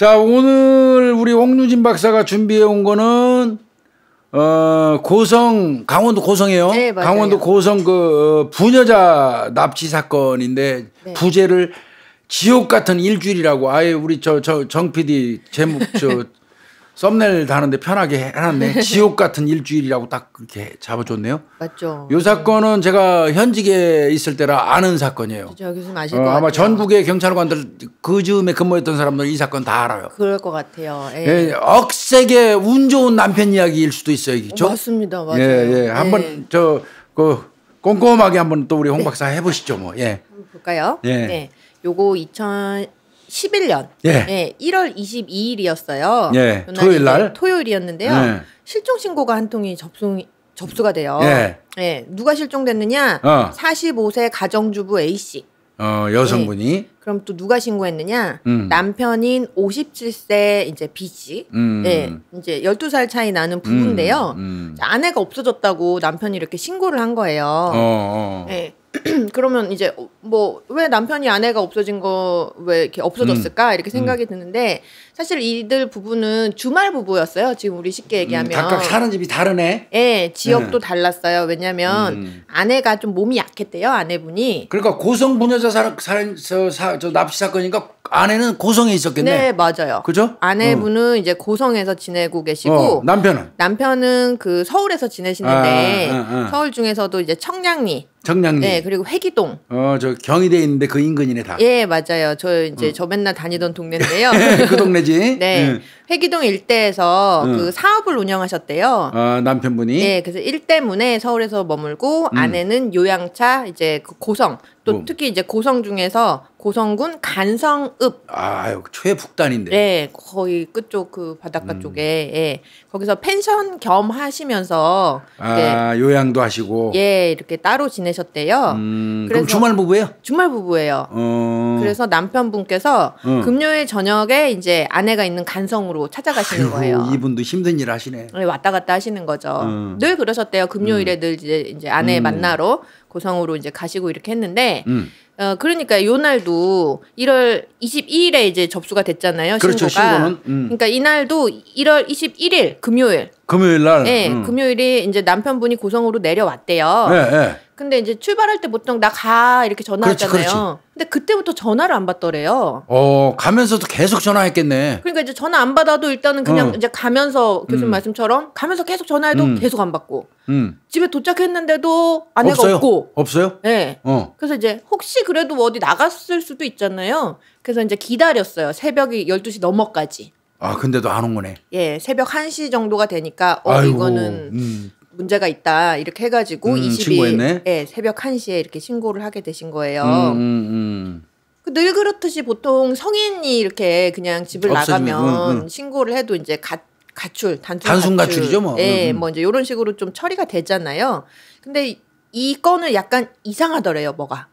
자, 오늘 우리 옥류진 박사가 준비해 온 거는 고성, 강원도 고성이에요. 네, 맞아요. 강원도 고성 부녀자 납치 사건인데 네. 부제를 지옥 같은 일주일이라고 아예 우리 정 PD 제목 썸네일 다는데 편하게 해놨네. 지옥 같은 일주일이라고 딱 그렇게 잡아줬네요. 맞죠. 이 사건은 제가 현직에 있을 때라 아는 사건이에요. 저 교수님 아실 것 같아요. 아마 전국의 경찰관들 그 즈음에 근무했던 사람들 이 사건 다 알아요. 그럴 것 같아요. 예. 예, 억세게 운 좋은 남편 이야기일 수도 있어요. 그렇죠? 맞습니다. 맞아요. 예, 예. 한번 꼼꼼하게 한번 또 우리 홍 박사 해보시죠, 뭐. 예. 한번 볼까요? 예. 네. 요거 2011년 예. 1월 22일이었어요. 예. 토요일 날. 토요일이었는데요. 예. 실종 신고가 한 통이 접수가 돼요. 예. 예. 누가 실종됐느냐? 45세 가정주부 A 씨. 여성분이. 네. 그럼 또 누가 신고했느냐? 남편인 57세 이제 B 씨. 네. 이제 12살 차이 나는 부부인데요. 자, 아내가 없어졌다고 남편이 이렇게 신고를 한 거예요. 네. 그러면 이제 뭐 왜 남편이 아내가 없어진 거 왜 이렇게 없어졌을까 이렇게 생각이 드는데 사실 이들 부부는 주말 부부였어요. 지금 우리 쉽게 얘기하면 각각 사는 집이 다르네. 예, 지역도 달랐어요. 왜냐하면 아내가 좀 몸이 약했대요. 아내분이. 그러니까 고성 부녀자 저 납치 사건이니까 아내는 고성에 있었겠네. 네, 맞아요. 그죠? 아내분은 이제 고성에서 지내고 계시고 남편은 그 서울에서 지내시는데 서울 중에서도 이제 청량리. 네, 그리고 회기동. 저 경희대에 있는데 그 인근이네 다. 예, 맞아요. 저 이제 저 맨날 다니던 동네인데요. 그 동네지. 네. 회기동 일대에서 그 사업을 운영하셨대요. 남편분이. 네, 그래서 일 때문에 서울에서 머물고 아내는 요양차 이제 그 고성 또 특히 이제 고성 중에서 고성군 간성읍. 아유, 최북단인데. 네, 거의 끝쪽 그 바닷가 쪽에 예. 거기서 펜션 겸 하시면서 요양도 하시고. 예, 이렇게 따로 지내셨대요. 그럼 주말 부부예요? 주말 부부예요. 그래서 남편분께서 금요일 저녁에 이제 아내가 있는 간성으로 찾아가시는 거예요. 이분도 힘든 일 하시네. 네, 왔다 갔다 하시는 거죠. 늘 그러셨대요. 금요일에 늘 이제 아내 만나러 고성으로 이제 가시고 이렇게 했는데 그러니까 요 날도 1월 22일에 이제 접수가 됐잖아요. 그렇죠, 신고가. 신고는. 그러니까 이날도 1월 21일 금요일 날. 네, 금요일이 이제 남편분이 고성으로 내려왔대요. 네. 근데 이제 출발할 때 보통 나 가 이렇게 전화하잖아요. 그렇지. 근데 그때부터 전화를 안 받더래요. 가면서도 계속 전화했겠네. 그러니까 이제 전화 안 받아도 일단은 그냥 이제 가면서 교수님 말씀처럼 가면서 계속 전화해도 계속 안 받고 집에 도착했는데도 아내가 없고 없어요? 네. 그래서 이제 혹시 그래도 어디 나갔을 수도 있잖아요. 그래서 이제 기다렸어요. 새벽이 12시 넘어까지. 근데도 안 온 거네. 예, 새벽 1시 정도가 되니까 아이고, 이거는 문제가 있다 이렇게 해가지고 22일 신고했네? 예, 새벽 1시에 이렇게 신고를 하게 되신 거예요. 늘 그렇듯이 보통 성인이 이렇게 그냥 집을 나가면 신고를 해도 이제 가출 단순 가출이죠 뭐. 예, 뭐 이제 이런 식으로 좀 처리가 되잖아요. 근데 이 건은 약간 이상하더래요, 뭐가.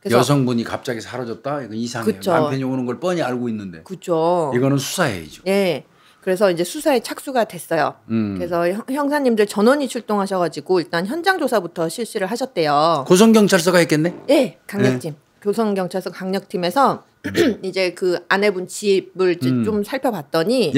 그래서 여성분이 갑자기 사라졌다? 이거 이상해요. 그쵸. 남편이 오는 걸 뻔히 알고 있는데. 그죠. 이거는 수사해야죠. 예. 그래서 이제 수사에 착수가 됐어요. 그래서 형사님들 전원이 출동하셔가지고 일단 현장 조사부터 실시를 하셨대요. 고성경찰서가 했겠네? 예, 강력팀. 고성경찰서 강력팀에서 이제 그 아내분 집을 이제 좀 살펴봤더니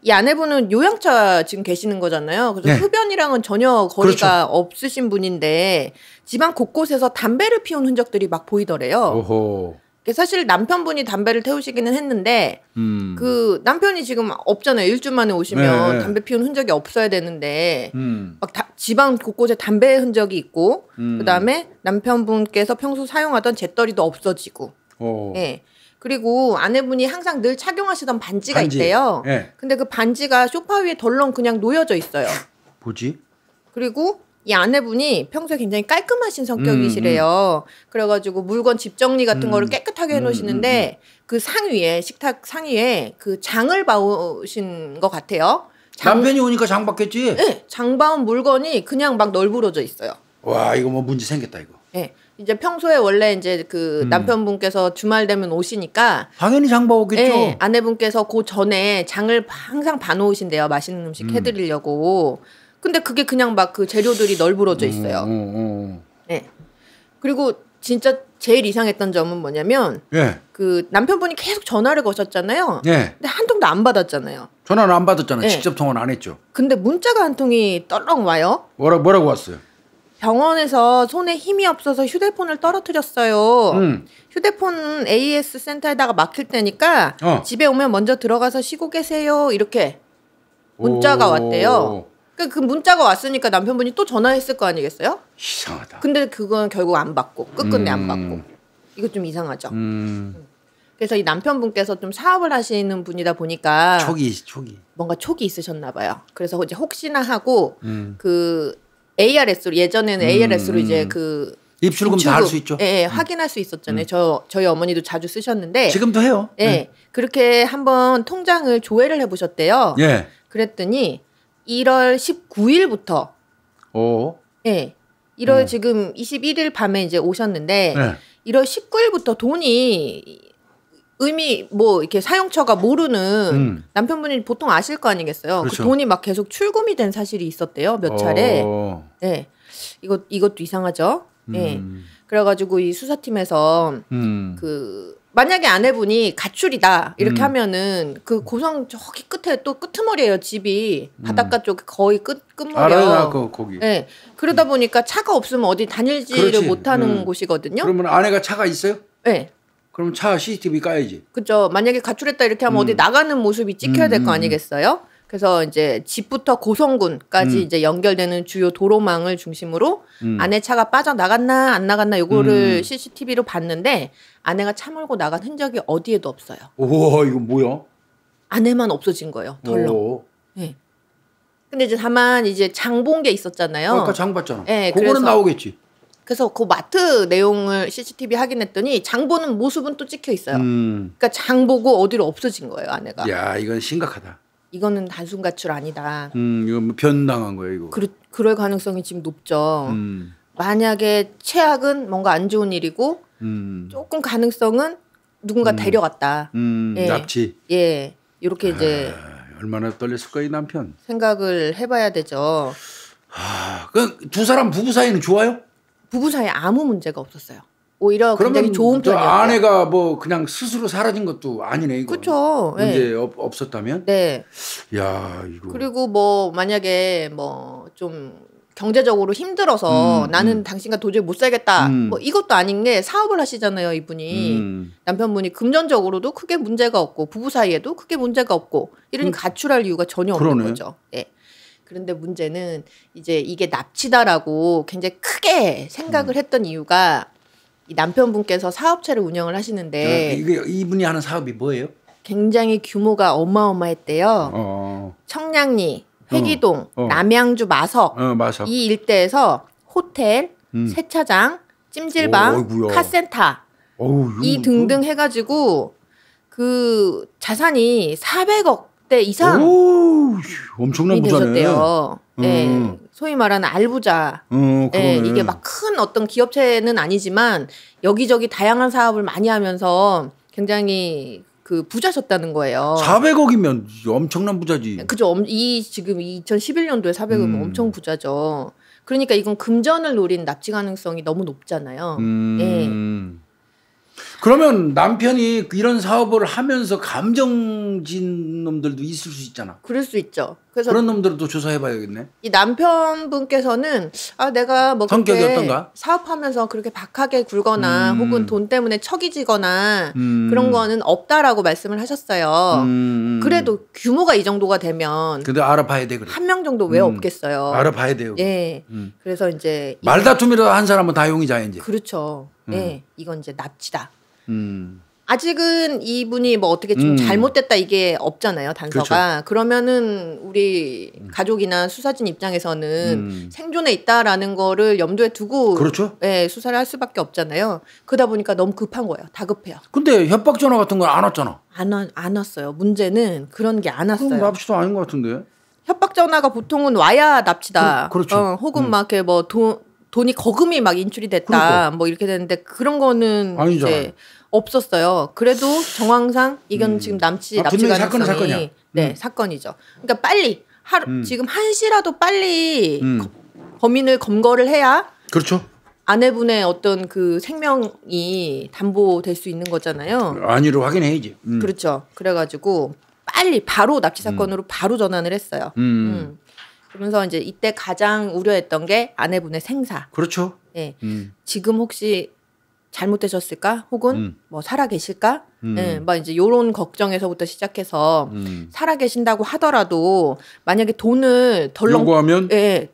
이 아내분은 요양차 지금 계시는 거잖아요. 그래서 흡연이랑은 전혀 거리가 없으신 분인데 집안 곳곳에서 담배를 피운 흔적들이 막 보이더래요. 오호. 사실 남편분이 담배를 태우시기는 했는데 그 남편이 지금 없잖아요. 일주일 만에 오시면 담배 피운 흔적이 없어야 되는데 막 집안 곳곳에 담배 흔적이 있고 그다음에 남편분께서 평소 사용하던 재떨이도 없어지고 예. 그리고 아내분이 항상 늘 착용하시던 반지가 있대요. 근데 그 반지가 소파 위에 덜렁 그냥 놓여져 있어요. 뭐지? 그리고 이 아내분이 평소에 굉장히 깔끔하신 성격이시래요. 그래가지고 물건 집 정리 같은 거를 깨끗하게 해놓으시는데 그 상위에 식탁 상위에 그 장을 봐오신 것 같아요. 남편이 오니까 장 봤겠지? 네, 장 봐온 물건이 그냥 막 널브러져 있어요. 와, 이거 뭐 문제 생겼다 이거. 네, 이제 평소에 원래 이제 그 남편분께서 주말 되면 오시니까 당연히 장 봐오겠죠. 네, 아내분께서 그 전에 장을 항상 봐놓으신대요. 맛있는 음식 해드리려고. 근데 그게 그냥 막 그 재료들이 널브러져 있어요. 네. 그리고 진짜 제일 이상했던 점은 뭐냐면 예. 그 남편분이 계속 전화를 거셨잖아요. 예. 근데 한 통도 안 받았잖아요. 전화는 안 받았잖아요. 예. 직접 통화는 안 했죠. 근데 문자가 한 통이 떨렁 와요. 뭐라고 왔어요? 병원에서 손에 힘이 없어서 휴대폰을 떨어뜨렸어요. 휴대폰 AS 센터에다가 막힐 때니까 집에 오면 먼저 들어가서 쉬고 계세요. 이렇게 문자가 왔대요. 그 문자가 왔으니까 남편분이 또 전화했을 거 아니겠어요? 이상하다. 근데 그건 결국 안 받고 끝끝내 안 받고. 이거 좀 이상하죠. 그래서 이 남편분께서 좀 사업을 하시는 분이다 보니까 촉이 뭔가 촉이 있으셨나 봐요. 그래서 이제 혹시나 하고 그 ARS로 예전에는 ARS로 이제 그 입출금 다 할 수 있죠. 예, 확인할 수 있었잖아요. 저희 어머니도 자주 쓰셨는데 지금도 해요. 예, 그렇게 한번 통장을 조회를 해보셨대요. 예. 그랬더니 1월 19일부터 예, 1월 지금 21일 밤에 이제 오셨는데 1월 19일부터 돈이 의미 뭐 이렇게 사용처가 모르는 남편분이 보통 아실 거 아니겠어요. 그렇죠. 그 돈이 막 계속 출금이 된 사실이 있었대요. 몇 차례. 예. 이것도 이상하죠. 예. 그래가지고 이 수사팀에서 그 만약에 아내분이 가출이다 이렇게 하면은 그 고성 저기 끝에 또 끄트머리예요. 집이 바닷가 쪽 거의 끝머리요. 알아요, 거기. 예. 그러다 보니까 차가 없으면 어디 다닐지를 그렇지. 못하는 곳이거든요. 그러면 아내가 차가 있어요? 네. 그럼 차 CCTV 까야지. 그죠. 만약에 가출했다 이렇게 하면 어디 나가는 모습이 찍혀야 될 거 아니겠어요? 그래서 이제 집부터 고성군까지 이제 연결되는 주요 도로망을 중심으로 아내 차가 빠져나갔나 안 나갔나 요거를 CCTV로 봤는데 아내가 차 몰고 나간 흔적이 어디에도 없어요. 오, 이거 뭐야? 아내만 없어진 거예요. 덜렁. 네. 근데 이제 다만 이제 장 본 게 있었잖아요. 아까 장 봤잖아. 네, 그거는 나오겠지. 그래서 그 마트 내용을 CCTV 확인했더니 장 보는 모습은 또 찍혀 있어요. 그러니까 장 보고 어디로 없어진 거예요, 아내가. 야, 이건 심각하다. 이거는 단순 가출 아니다. 이거 뭐 변당한 거예요, 이거. 그럴 가능성이 지금 높죠. 만약에 최악은 뭔가 안 좋은 일이고 조금 가능성은 누군가 데려갔다. 예. 납치. 예, 이렇게 이제 얼마나 떨렸을까 이 남편. 생각을 해봐야 되죠. 그 두 사람 부부 사이는 좋아요? 부부 사이에 아무 문제가 없었어요. 오히려 굉장히 좋은 편이었어요. 아내가 뭐 그냥 스스로 사라진 것도 아니네 이거. 그렇죠. 문제 없었다면. 네. 야 이거. 그리고 뭐 만약에 뭐 좀 경제적으로 힘들어서 나는 당신과 도저히 못 살겠다. 뭐 이것도 아닌 게 사업을 하시잖아요 이분이. 남편분이 금전적으로도 크게 문제가 없고 부부 사이에도 크게 문제가 없고 이러니 가출할 이유가 전혀 없는 거죠. 예. 그런데 문제는 이제 이게 납치다라고 굉장히 크게 생각을 했던 이유가 이 남편분께서 사업체를 운영을 하시는데 이분이 하는 사업이 뭐예요? 굉장히 규모가 어마어마했대요. 청량리, 회기동, 남양주 마석 이 일대에서 호텔, 세차장, 찜질방, 카센터 이 등등 해가지고 그 자산이 400억대 이상 엄청난 부자네. 네, 소위 말하는 알부자. 네, 이게 막 큰 어떤 기업체는 아니지만 여기저기 다양한 사업을 많이 하면서 굉장히 그 부자셨다는 거예요. 400억이면 엄청난 부자지. 그죠. 지금 2011년도에 400억이면 엄청 부자죠. 그러니까 이건 금전을 노린 납치 가능성이 너무 높잖아요. 네. 그러면 남편이 이런 사업을 하면서 감정진 놈들도 있을 수 있잖아. 그럴 수 있죠. 그래서 그런 놈들도 조사해봐야겠네. 이 남편분께서는 내가 뭐 성격이 어떤가? 사업하면서 그렇게 박하게 굴거나 혹은 돈 때문에 척이 지거나 그런 거는 없다라고 말씀을 하셨어요. 그래도 규모가 이 정도가 되면 근데 알아봐야 돼. 그래. 한 명 정도 왜 없겠어요. 알아봐야 돼요. 예. 그래서 이제 말다툼이라도 한 사람은 다 용의자야 이제. 그렇죠. 예. 이건 이제 납치다. 아직은 이분이 뭐 어떻게 좀 잘못됐다 이게 없잖아요, 단서가. 그렇죠. 그러면은 우리 가족이나 수사진 입장에서는 생존에 있다라는 거를 염두에 두고 그렇죠. 예, 수사를 할 수밖에 없잖아요. 그러다 보니까 너무 급한 거예요. 다급해요. 근데 협박 전화 같은 건 안 왔잖아. 안 왔어요. 문제는 그런 게 안 왔어요. 그럼 납치도 아닌 것 같은데. 협박 전화가 보통은 와야 납치다. 그렇죠. 혹은 막 이렇게 뭐 돈이 거금이 막 인출이 됐다. 그러니까. 뭐 이렇게 되는데 그런 거는 아니잖아요. 이제 없었어요. 그래도 정황상 이건 지금 납치 가능성이 사건이죠. 그러니까 빨리 지금 1시라도 빨리 범인을 검거를 해야 그렇죠. 아내분의 어떤 그 생명이 담보될 수 있는 거잖아요. 아니로 확인해야지. 그렇죠. 그래가지고 빨리 바로 납치 사건으로 바로 전환을 했어요. 그러면서 이제 이때 가장 우려했던 게 아내분의 생사. 그렇죠. 예. 지금 혹시 잘못되셨을까? 혹은 뭐 살아 계실까? 예, 막 이제 요런 걱정에서부터 시작해서 살아 계신다고 하더라도 만약에 돈을 덜렁 요구하면 예,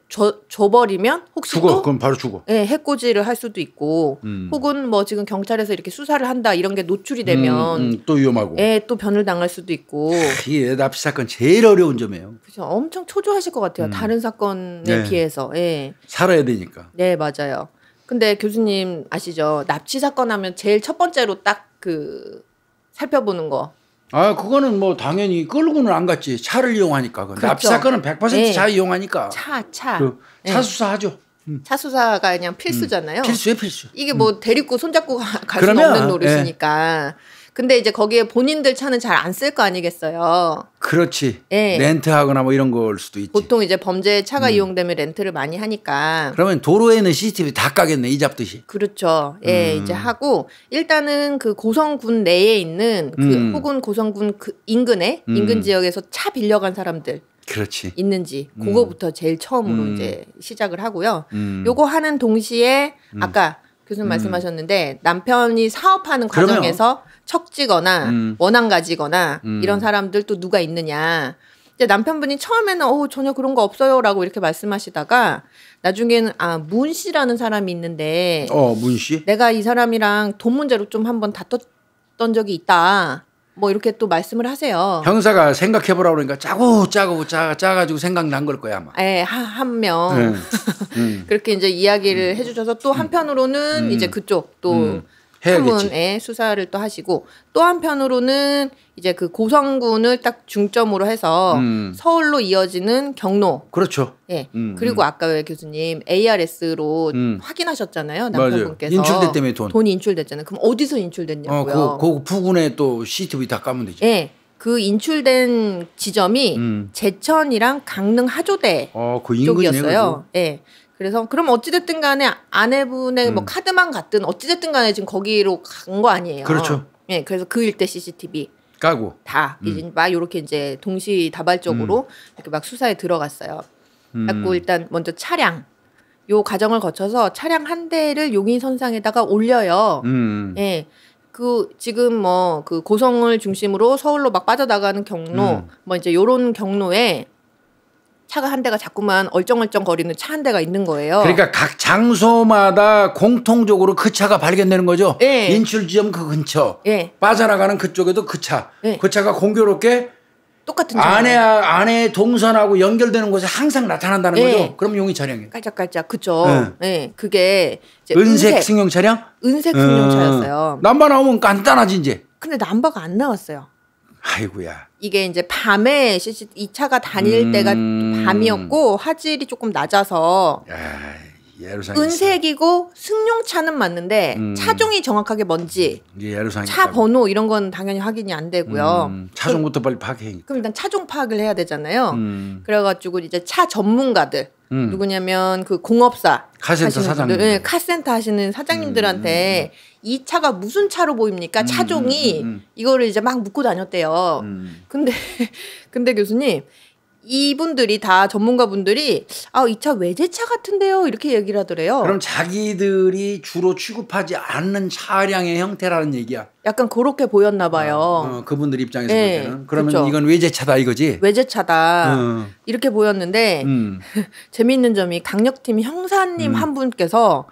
줘버리면 혹시 죽어. 또 그럼 바로 죽어. 예, 해코지를 할 수도 있고 혹은 뭐 지금 경찰에서 이렇게 수사를 한다 이런 게 노출이 되면 또 위험하고. 예, 또 변을 당할 수도 있고. 이게 납치 사건 제일 어려운 점이에요. 그렇죠. 엄청 초조하실 것 같아요. 다른 사건에 네. 비해서. 예. 살아야 되니까. 네, 맞아요. 근데 교수님 아시죠? 납치 사건 하면 제일 첫 번째로 딱 그 살펴보는 거. 아, 그거는 뭐 당연히 끌고는 안 갔지. 차를 이용하니까. 그렇죠. 납치 사건은 100% 네. 차 이용하니까. 차. 차 네. 수사하죠. 차 수사가 그냥 필수잖아요. 필수에 필수. 이게 뭐 데리고 손잡고 갈 수는 그러면, 없는 노릇이니까. 근데 이제 거기에 본인들 차는 잘 안 쓸 거 아니겠어요. 그렇지. 예. 렌트하거나 뭐 이런 걸 수도 있지. 보통 이제 범죄 차가 이용되면 렌트를 많이 하니까. 그러면 도로에는 CCTV 다 까겠네. 이 잡듯이. 그렇죠. 예, 이제 하고 일단은 그 고성군 내에 있는 그 혹은 고성군 그 인근에 인근 지역에서 차 빌려간 사람들 그렇지. 있는지 그거부터 제일 처음으로 이제 시작을 하고요. 요거 하는 동시에 아까 교수님 말씀하셨는데 남편이 사업하는 그러면, 과정에서 척지거나 원한 가지거나 이런 사람들 또 누가 있느냐. 이제 남편분이 처음에는 전혀 그런 거 없어요라고 이렇게 말씀하시다가 나중에는 문 씨라는 사람이 있는데 문 씨? 내가 이 사람이랑 돈 문제로 좀 한번 다퉜던 적이 있다. 뭐 이렇게 또 말씀을 하세요. 형사가 생각해보라 그러니까 짜가지고 생각난 걸 거야 아마. 예, 한 명. 그렇게 이제 이야기를 해주셔서 또 한편으로는 이제 그쪽 또 한문에 수사를 또 하시고 또 한편으로는 이제 그 고성군을 딱 중점으로 해서 서울로 이어지는 경로. 그렇죠. 예. 그리고 아까 왜 교수님 ARS로 확인하셨잖아요. 남편분께서. 인출됐다며 돈이 인출됐잖아요. 그럼 어디서 인출됐냐고요. 그 부근에 또 CCTV 다 까면 되지. 예. 그 인출된 지점이 제천이랑 강릉 하조대 그 인근이네, 쪽이었어요. 예. 그래서 그럼 어찌됐든 간에 아내분의 뭐 카드만 갔든 어찌됐든 간에 지금 거기로 간 거 아니에요. 그렇죠. 예. 그래서 그 일대 CCTV 까고 다 이제 막 이렇게 이제 동시다발적으로 이렇게 막 수사에 들어갔어요. 그래고 일단 먼저 차량 요 과정을 거쳐서 차량 한 대를 용인선상에다가 올려요. 예. 그 지금 뭐 그 고성을 중심으로 서울로 막 빠져나가는 경로 뭐 이제 요런 경로에 차가 한 대가 자꾸만 얼쩡얼쩡 거리는 차 한 대가 있는 거예요. 그러니까 각 장소마다 공통적으로 그 차가 발견되는 거죠. 예. 인출 지점 그 근처. 예. 빠져나가는 그쪽에도 그 차. 예. 그 차가 공교롭게 똑같은 차. 아내 동선하고 연결되는 곳에 항상 나타난다는 예. 거죠. 그럼 용의 차량이에요. 깔짝깔짝 그죠. 예. 예. 그게 이제 은색 승용 차량? 은색 승용차였어요. 남바 나오면 간단하지 이제. 근데 남바가 안 나왔어요. 아이고야. 이게 이제 밤에 이 차가 다닐 때가 밤이었고 화질이 조금 낮아서 은색이고 승용차는 맞는데 차종이 정확하게 뭔지 차 번호 이런 건 당연히 확인이 안 되고요. 차종부터 빨리 파악해. 그럼 일단 차종 파악을 해야 되잖아요. 그래가지고 이제 차 전문가들 누구냐면 그 공업사 카센터 사장님, 네, 카센터 하시는 사장님들한테 이 차가 무슨 차로 보입니까? 차종이 이거를 이제 막 묻고 다녔대요. 근데 교수님 이분들이 다 전문가분들이 이 차 외제차 같은데요 이렇게 얘기를 하더래요. 그럼 자기들이 주로 취급하지 않는 차량의 형태라는 얘기야. 약간 그렇게 보였나 봐요. 그분들 입장에서 볼 네, 때는. 그러면 그렇죠. 이건 외제차다 이거지. 외제차다 이렇게 보였는데 재미있는 점이 강력팀 형사님 한 분께서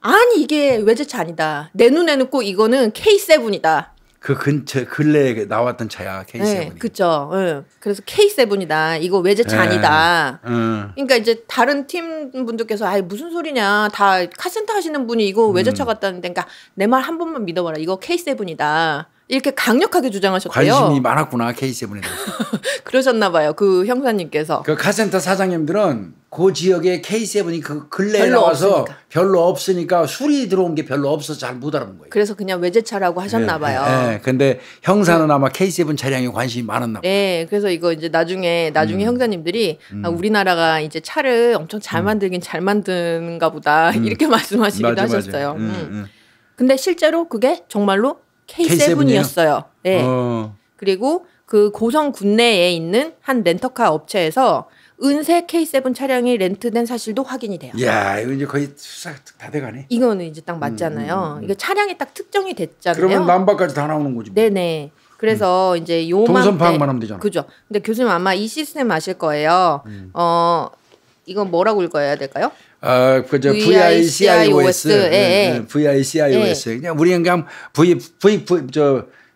아니 이게 외제차 아니다. 내 눈에는 꼭 이거는 K7이다. 그 근처 근래에 나왔던 차야 K7이. 네, 그렇죠. 네. 그래서 K7이다. 이거 외제차 아니다. 그러니까 이제 다른 팀 분들께서 무슨 소리냐. 다 카센터 하시는 분이 이거 외제차 같다는데, 그러니까 내 말 한 번만 믿어봐라. 이거 K7이다. 이렇게 강력하게 주장하셨대요. 관심이 많았구나 K7에. 그러셨나 봐요. 그 형사님께서. 그 카센터 사장님들은 그 지역에 K7이 그 근래에 나와서 별로 없으니까 술이 들어온 게 별로 없어서 잘 못 알아본 거예요. 그래서 그냥 외제차라고 하셨나 봐요. 네. 근데 형사는 아마 K7 차량에 관심이 많았나 봐요. 네. 그래서 이거 이제 나중에 형사님들이 우리나라가 이제 차를 엄청 잘 만들긴 잘 만드는가 보다 이렇게 말씀하시기도 하셨어요. 근데 실제로 그게 정말로 K7이었어요. 네. 그리고 그 고성 군내에 있는 한 렌터카 업체에서 은색 K7 차량이 렌트된 사실도 확인이 돼요. 이야, 이거 이제 거의 수사 다 돼가네. 이거는 이제 딱 맞잖아요. 이거 차량이 딱 특정이 됐잖아요. 그러면 남바까지 다 나오는 거지. 네네. 그래서 이제 요맘때 동선 파악만 하면 되잖아. 그죠. 근데 교수님 아마 이 시스템 아실 거예요. 이건 뭐라고 읽어야 될까요? 그저 VICIOS, VICIOS. 그냥 우리는 그냥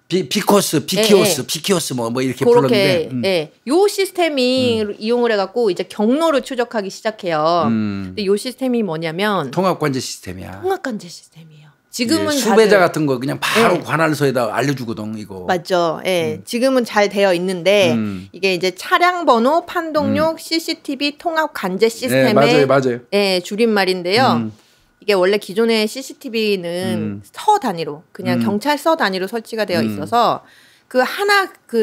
비키오스 뭐 이렇게 불렀는데. 예. 요 시스템이 이용을 해갖고 이제 경로를 추적하기 시작해요. 근데 요 시스템이 뭐냐면 통합관제 시스템이야. 통합관제 시스템이에요. 지금은 수배자 같은 거 그냥 바로 관할소에다 알려주거든 이거. 맞죠. 예. 지금은 잘 되어 있는데 이게 이제 차량 번호 판독용 CCTV 통합 관제 시스템의 맞아요. 예, 줄임말인데요. 이게 원래 기존의 CCTV는 서 단위로 그냥 경찰서 단위로 설치가 되어 있어서 그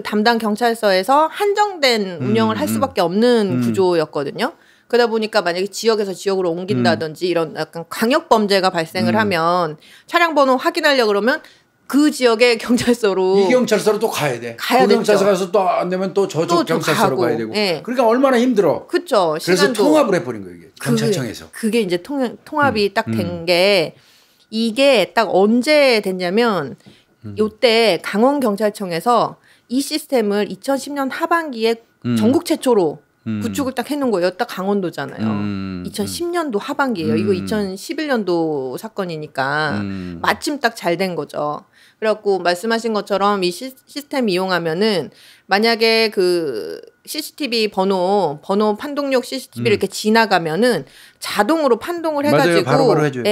담당 경찰서에서 한정된 운영을 할 수밖에 없는 구조였거든요. 그러다 보니까 만약에 지역에서 지역으로 옮긴다든지 이런 약간 강력 범죄가 발생을 하면 차량 번호 확인하려고 그러면 그 지역의 경찰서로 이 경찰서로 또 가야 돼. 그 경찰서 가서 또 안 되면 또 저쪽 경찰서로 가야 되고. 네. 그러니까 얼마나 힘들어. 그렇죠. 그래서 통합을 해버린 거예요. 이게. 경찰청에서. 그게 이제 통합이 딱 된 게 이게 딱 언제 됐냐면 요때 강원경찰청에서 이 시스템을 2010년 하반기에 전국 최초로 구축을 딱 해놓은 거예요. 딱 강원도잖아요. 2010년도 하반기예요. 이거 2011년도 사건이니까 마침 딱 잘 된 거죠. 그래갖고 말씀하신 것처럼 이 시스템 이용하면은 만약에 그 CCTV 번호 판독용 CCTV를 이렇게 지나가면은 자동으로 판독을 해가지고 바로 해줘요.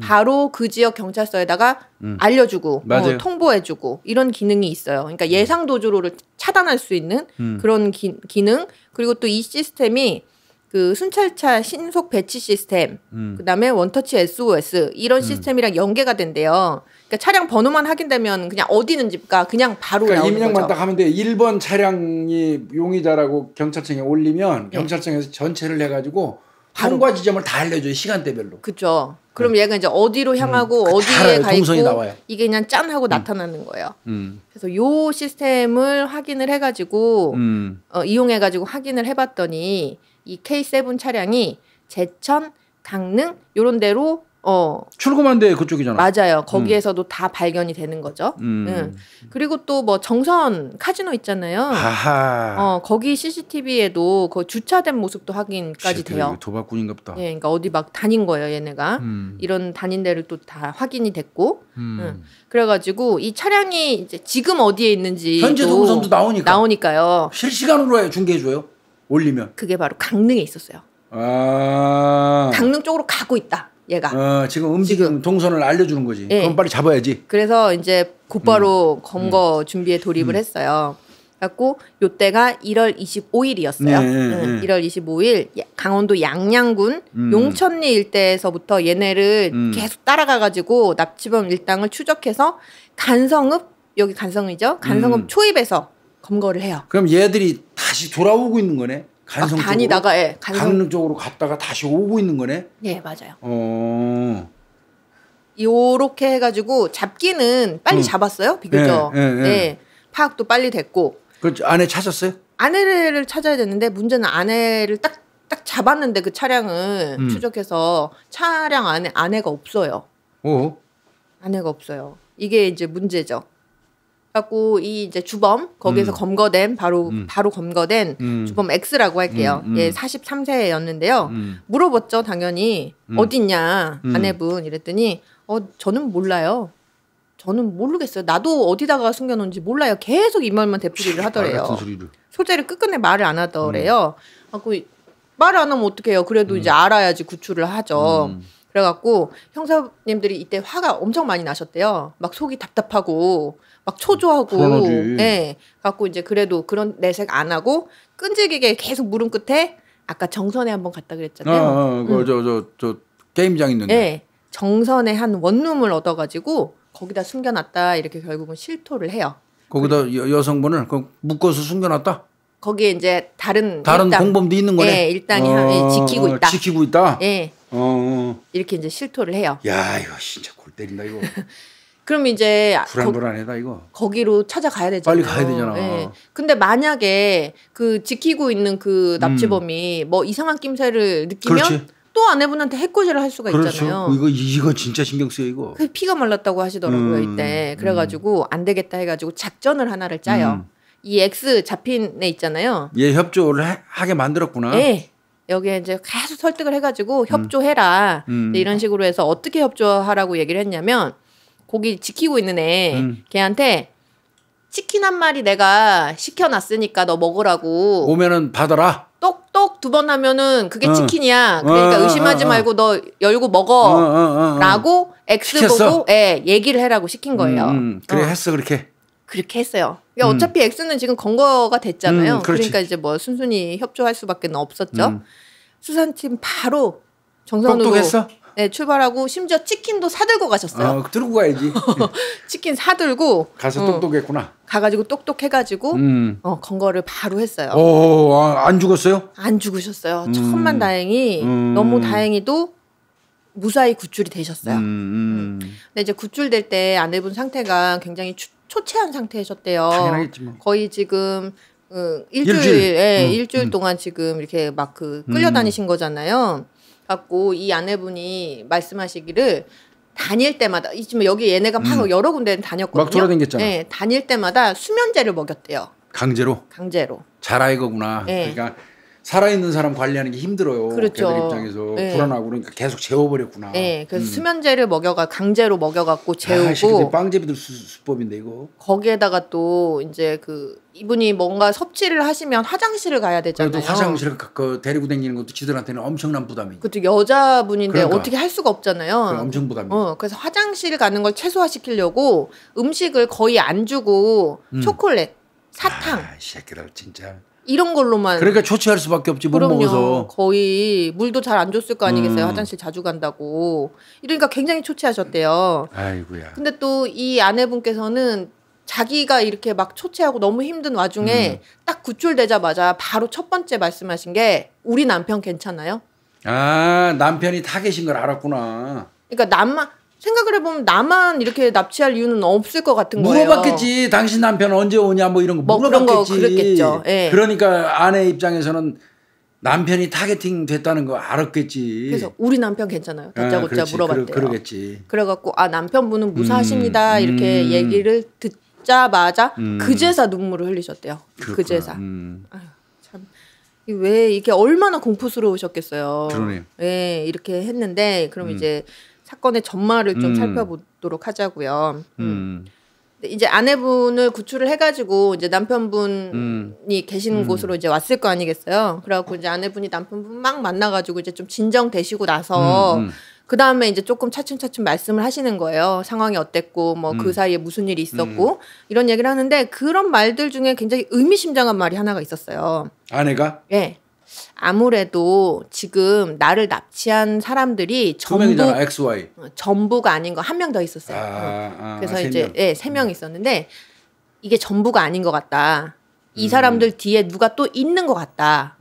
바로 그 지역 경찰서에다가 알려주고 통보해주고 이런 기능이 있어요. 그러니까 예상 도주로를 차단할 수 있는 그런 기능. 그리고 또 이 시스템이 그 순찰차 신속 배치 시스템, 그다음에 원터치 SOS 이런 시스템이랑 연계가 된대요. 그러니까 차량 번호만 확인되면 그냥 어디 있는지가 그냥 바로 나오는 거죠. 입력만 딱 하면 돼. 1번 차량이 용의자라고 경찰청에 올리면 경찰청에서 전체를 해가지고 통과 지점을 다 알려줘요. 시간대별로. 그렇죠. 그럼 얘가 이제 어디로 향하고 어디에 가 있고 나와요. 이게 그냥 짠 하고 나타나는 거예요. 그래서 요 시스템을 확인을 해가지고 이용해가지고 확인을 해봤더니 이 K7 차량이 제천, 강릉 요런 데로 출금한 데 그쪽이잖아. 맞아요. 거기에서도 다 발견이 되는 거죠. 그리고 또 뭐 정선 카지노 있잖아요. 아하. 거기 CCTV에도 그 주차된 모습도 확인까지 돼요. 도박꾼인가 보다. 예, 그러니까 어디 막 다닌 거예요, 얘네가. 이런 다닌 데를 또 다 확인이 됐고. 그래가지고 이 차량이 이제 지금 어디에 있는지 현재 동선도 나오니까요. 실시간으로 중계해줘요. 올리면. 그게 바로 강릉에 있었어요. 강릉 쪽으로 가고 있다. 얘가. 지금 동선을 알려주는 거지. 예. 그럼 빨리 잡아야지. 그래서 이제 곧바로 검거 준비에 돌입을 했어요. 그래갖고 요때가 1월 25일이었어요. 1월 25일 강원도 양양군 용천리 일대에서부터 얘네를 계속 따라가가지고 납치범 일당을 추적해서 간성읍, 여기 간성이죠. 간성읍 초입에서 검거를 해요. 그럼 얘들이 다시 돌아오고 있는 거네. 간성 다니다가 강릉 쪽으로 갔다가 다시 오고 있는 거네. 네, 맞아요. 요렇게 해가지고 잡기는 빨리 잡았어요. 비교적. 네. 파악도 빨리 됐고. 그 아내 찾았어요? 아내를 찾아야 되는데 문제는 아내를 딱 잡았는데 그 차량을 추적해서 차량 안에 아내가 없어요. 아내가 없어요. 이게 이제 문제죠. 갖고 이 이제 주범 거기에서 검거된 바로 검거된 주범 X라고 할게요. 얘 43세였는데요. 물어봤죠, 당연히. 어딨냐 아내분 이랬더니 저는 몰라요. 저는 모르겠어요. 나도 어디다가 숨겨놓은지 몰라요. 계속 이 말만 되풀이를 하더래요. 소재를 끝끝내 말을 안 하더래요. 갖고 말을 안 하면 어떡해요. 그래도 이제 알아야지 구출을 하죠. 그래갖고 형사님들이 이때 화가 엄청 많이 나셨대요. 막 속이 답답하고 막 초조하고. 네. 갖고 이제 그래도 그런 내색 안 하고 끈질기게 계속 물은 끝에 아까 정선에 한번 갔다 그랬잖아요. 저 게임장 있는데. 네. 정선에 한 원룸을 얻어가지고 거기다 숨겨놨다 이렇게 결국은 실토를 해요. 거기다 여성분을 묶어서 숨겨놨다? 거기에 이제 다른 공범도 있는 거네. 네, 일당이 지키고 있다. 지키고 있다. 네. 이렇게 이제 실토를 해요. 야, 이거 진짜 골 때린다 이거. 그럼 이제 불안불안하다 이거. 거기로 찾아가야 되잖아요. 빨리 가야 되잖아. 네. 근데 만약에 그 지키고 있는 그 납치범이 뭐 이상한 낌새를 느끼면 그렇지. 또 아내분한테 해코지를 할 수가 그렇죠. 있잖아요. 이거 진짜 신경 쓰여 이거. 그 피가 말랐다고 하시더라고요 이때. 그래가지고 안 되겠다 해가지고 작전을 하나를 짜요. 이 X 잡힌 애 있잖아요. 얘 협조를 하게 만들었구나. 네. 여기에 이제 계속 설득을 해가지고 협조해라. 이런 식으로 해서 어떻게 협조하라고 얘기를 했냐면 거기 지키고 있는 애 걔한테 치킨 한 마리 내가 시켜놨으니까 너 먹으라고. 오면은 받아라. 똑똑 2번 하면은 그게 치킨이야. 그러니까 의심하지 말고 너 열고 먹어. 라고 X 시켰어? 보고 얘기를 해라고 시킨 거예요. 그래 했어 그렇게. 그렇게 했어요. 그러니까 어차피 X는 지금 검거가 됐잖아요. 그렇지. 그러니까 이제 뭐 순순히 협조할 수밖에 없었죠. 수사팀 바로 정선으로 똑똑했어? 네, 출발하고 심지어 치킨도 사들고 가셨어요. 들고 가야지. 치킨 사들고 가서 똑똑했구나. 가가지고 똑똑해가지고 검거를 바로 했어요. 안 죽었어요? 안 죽으셨어요. 천만 다행히 너무 다행히도 무사히 구출이 되셨어요. 근데 이제 구출될 때 아내분 상태가 굉장히 초췌한 상태셨대요. 당연하겠지 뭐. 거의 지금 일주일 동안 지금 이렇게 막 끌려다니신 거잖아요. 갖고 이 아내분이 말씀하시기를 다닐 때마다 지금 여기 얘네가 막 여러 군데 다녔거든요. 막 돌아다녔잖아. 네, 다닐 때마다 수면제를 먹였대요. 강제로. 잘 알거구나. 네. 그러니까 살아있는 사람 관리하는 게 힘들어요. 그렇죠. 걔들 입장에서 네. 불안하고 그러니까 계속 재워버렸구나. 네, 그래서 수면제를 강제로 먹여갖고 재우고. 빵제비들 수법인데 이거. 거기에다가 또 이제 이분이 뭔가 섭취를 하시면 화장실을 가야 되잖아요. 그래도 화장실 데리고 다니는 것도 지들한테는 엄청난 부담이죠. 그것도 여자분인데 그러니까. 어떻게 할 수가 없잖아요. 엄청 부담이죠. 그래서 화장실 가는 걸 최소화시키려고 음식을 거의 안 주고 초콜릿, 사탕. 이 새끼들 진짜. 이런 걸로만. 그러니까 조치할 수밖에 없지 못 먹어서. 거의 물도 잘 안 줬을 거 아니겠어요. 화장실 자주 간다고. 이러니까 굉장히 초췌하셨대요. 아이고야. 근데 또 이 아내분께서는 자기가 이렇게 막 초췌하고 너무 힘든 와중에 딱 구출되자마자 바로 첫 번째 말씀하신 게 우리 남편 괜찮아요? 남편이 타겟인 걸 알았구나. 그러니까 생각을 해보면 나만 이렇게 납치할 이유는 없을 것 같은 거예요. 물어봤겠지. 당신 남편 언제 오냐 뭐 이런 거 뭐 물어봤겠지. 그런 거 그랬겠죠. 예. 그러니까 아내 입장에서는 남편이 타겟팅 됐다는 거 알았겠지. 그래서 우리 남편 괜찮아요. 다짜고짜 물어봤대요. 그러겠지. 그래가지고 남편분은 무사하십니다. 이렇게 얘기를 듣자마자 그제서 눈물을 흘리셨대요. 그렇구나. 그제서. 아유, 참. 왜 이게 얼마나 공포스러우셨겠어요. 그러네요. 예, 이렇게 했는데 그럼 이제 사건의 전말을 좀 살펴보도록 하자고요. 이제 아내분을 구출을 해가지고 이제 남편분이 계시는 곳으로 이제 왔을 거 아니겠어요. 그래갖고 이제 아내분이 남편분 막 만나가지고 이제 좀 진정되시고 나서 그 다음에 이제 조금 차츰차츰 말씀을 하시는 거예요. 상황이 어땠고 뭐 그 사이에 무슨 일이 있었고 이런 얘기를 하는데 그런 말들 중에 굉장히 의미심장한 말이 하나가 있었어요. 아내가? 네. 아무래도 지금 나를 납치한 사람들이 두 명이잖아. XY. 전부가 아닌 거 한 명 더 있었어요. 그래서 이제 3명 있었는데 이게 전부가 아닌 것 같다. 이 사람들 뒤에 누가 또 있는 것 같다.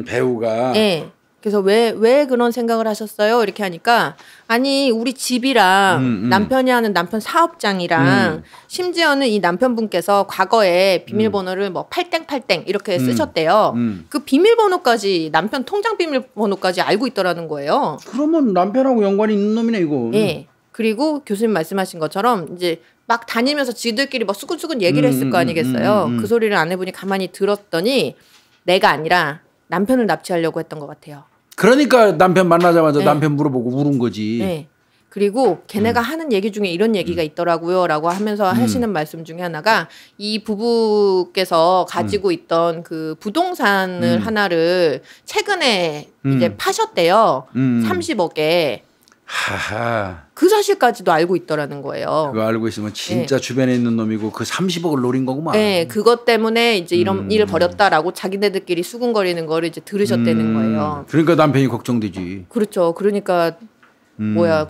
배우가. 네. 그래서 왜 그런 생각을 하셨어요? 이렇게 하니까 아니 우리 집이랑 남편이 하는 남편 사업장이랑 심지어는 이 남편분께서 과거에 비밀번호를 뭐 8땡 이렇게 쓰셨대요. 그 비밀번호까지 남편 통장 비밀번호까지 알고 있더라는 거예요. 그러면 남편하고 연관이 있는 놈이네 이거. 네. 그리고 교수님 말씀하신 것처럼 이제 막 다니면서 지들끼리 막 수근수근 얘기를 했을 거 아니겠어요. 그 소리를 아내분이 가만히 들었더니 내가 아니라 남편을 납치하려고 했던 것 같아요. 그러니까 남편 만나자마자 남편 물어보고 울은 거지. 네. 그리고 걔네가 하는 얘기 중에 이런 얘기가 있더라고요. 라고 하면서 하시는 말씀 중에 하나가 이 부부께서 가지고 있던 그 부동산을 하나를 최근에 이제 파셨대요. 30억에. 하하. 그 사실까지도 알고 있더라는 거예요. 그거 알고 있으면 진짜 주변에 있는 놈이고 그 30억을 노린 거구만. 네, 그것 때문에 이제 이런 일을 벌였다라고 자기네들끼리 수군거리는 거를 이제 들으셨다는 거예요. 그러니까 남편이 걱정되지. 그렇죠. 그러니까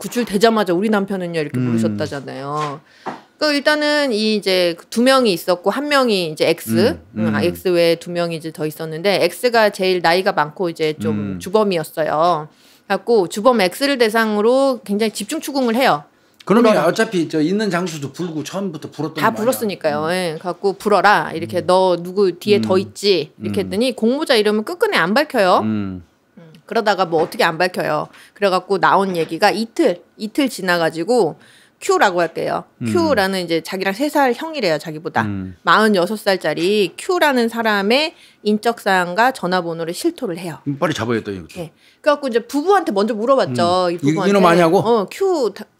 구출되자마자 우리 남편은요 이렇게 부르셨다잖아요. 그 일단은 이 이제 두 명이 있었고 한 명이 이제 X, X 외에 두 명이 이제 더 있었는데 X가 제일 나이가 많고 이제 좀 주범이었어요. 갖고 주범 X를 대상으로 굉장히 집중 추궁을 해요. 그러면 어차피 저 있는 장수도 불고 처음부터 불었던 다 불었으니까요. 예, 갖고 불어라 이렇게 너 누구 뒤에 더 있지 이렇게 했더니 공모자 이름은 끝끝내 안 밝혀요. 그러다가 뭐 어떻게 안 밝혀요. 그래갖고 나온 얘기가 이틀 지나가지고 Q라고 할게요. Q라는 이제 자기랑 3살 형이래요. 자기보다 46살짜리 Q라는 사람의 인적사항과 전화번호를 실토를 해요. 빨리 잡아야 돼. 네. 그래갖고 이제 부부한테 먼저 물어봤죠. 이 부부한테. 이놈 아냐고?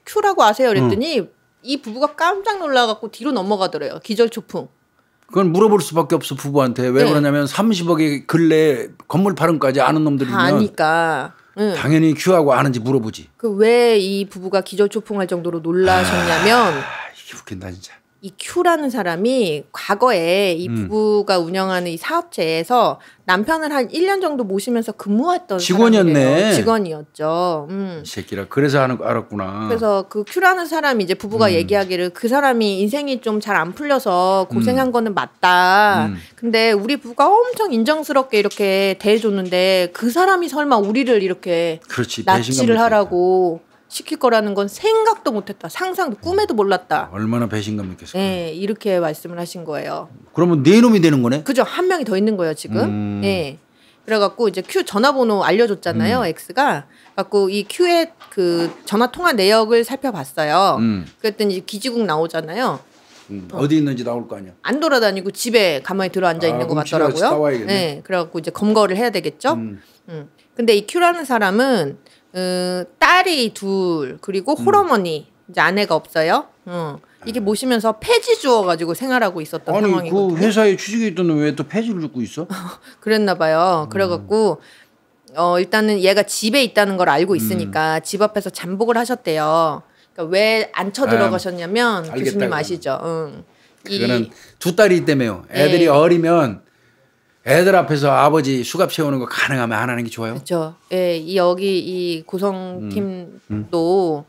Q라고 아세요? 그랬더니 이 부부가 깜짝 놀라갖고 뒤로 넘어가더래요. 기절초풍. 그건 물어볼 수밖에 없어 부부한테. 왜 그러냐면 30억의 근래 건물 파름까지 아는 놈들이면 아니까. 당연히 Q하고 아는지 물어보지. 그 왜 이 부부가 기절초풍할 정도로 놀라셨냐면 이게 웃긴다 진짜. 이 Q라는 사람이 과거에 이 부부가 운영하는 이 사업체에서 남편을 한 1년 정도 모시면서 근무했던 직원이었네. 사람이래요. 직원이었죠. 이 새끼라. 그래서 알았구나. 그래서 그 Q라는 사람이 이제 부부가 얘기하기를 그 사람이 인생이 좀 잘 안 풀려서 고생한 거는 맞다. 근데 우리 부부가 엄청 인정스럽게 이렇게 대해줬는데 그 사람이 설마 우리를 이렇게 그렇지, 납치를 하라고 시킬 거라는 건 생각도 못했다. 상상도 꿈에도 몰랐다. 얼마나 배신감 있겠어. 네, 이렇게 말씀을 하신 거예요. 그러면 네 놈이 되는 거네? 그죠. 한 명이 더 있는 거예요 지금. 네. 그래갖고 이제 Q 전화번호 알려줬잖아요. X가. 갖고 이 Q의 그 전화 통화 내역을 살펴봤어요. 그랬더니 이제 기지국 나오잖아요. 어디 있는지 나올 거 아니야. 안 돌아다니고 집에 가만히 들어앉아 있는 것 같더라고요. 네. 그래갖고 이제 검거를 해야 되겠죠. 근데 이 Q라는 사람은 딸이 둘 그리고 홀어머니 이제 아내가 없어요. 이게 모시면서 폐지 주어가지고 생활하고 있었던 상황이거든요. 그 회사에 취직해 있던 왜 또 폐지를 줍고 있어? 그랬나 봐요. 그래갖고 일단은 얘가 집에 있다는 걸 알고 있으니까 집 앞에서 잠복을 하셨대요. 그러니까 왜 안 쳐들어가셨냐면 교수님 알겠다, 아시죠? 그거는 두 딸이 있다며요. 애들이 어리면 애들 앞에서 아버지 수갑 채우는 거 가능하면 안 하는 게 좋아요. 그렇죠. 예, 여기 이 고성팀도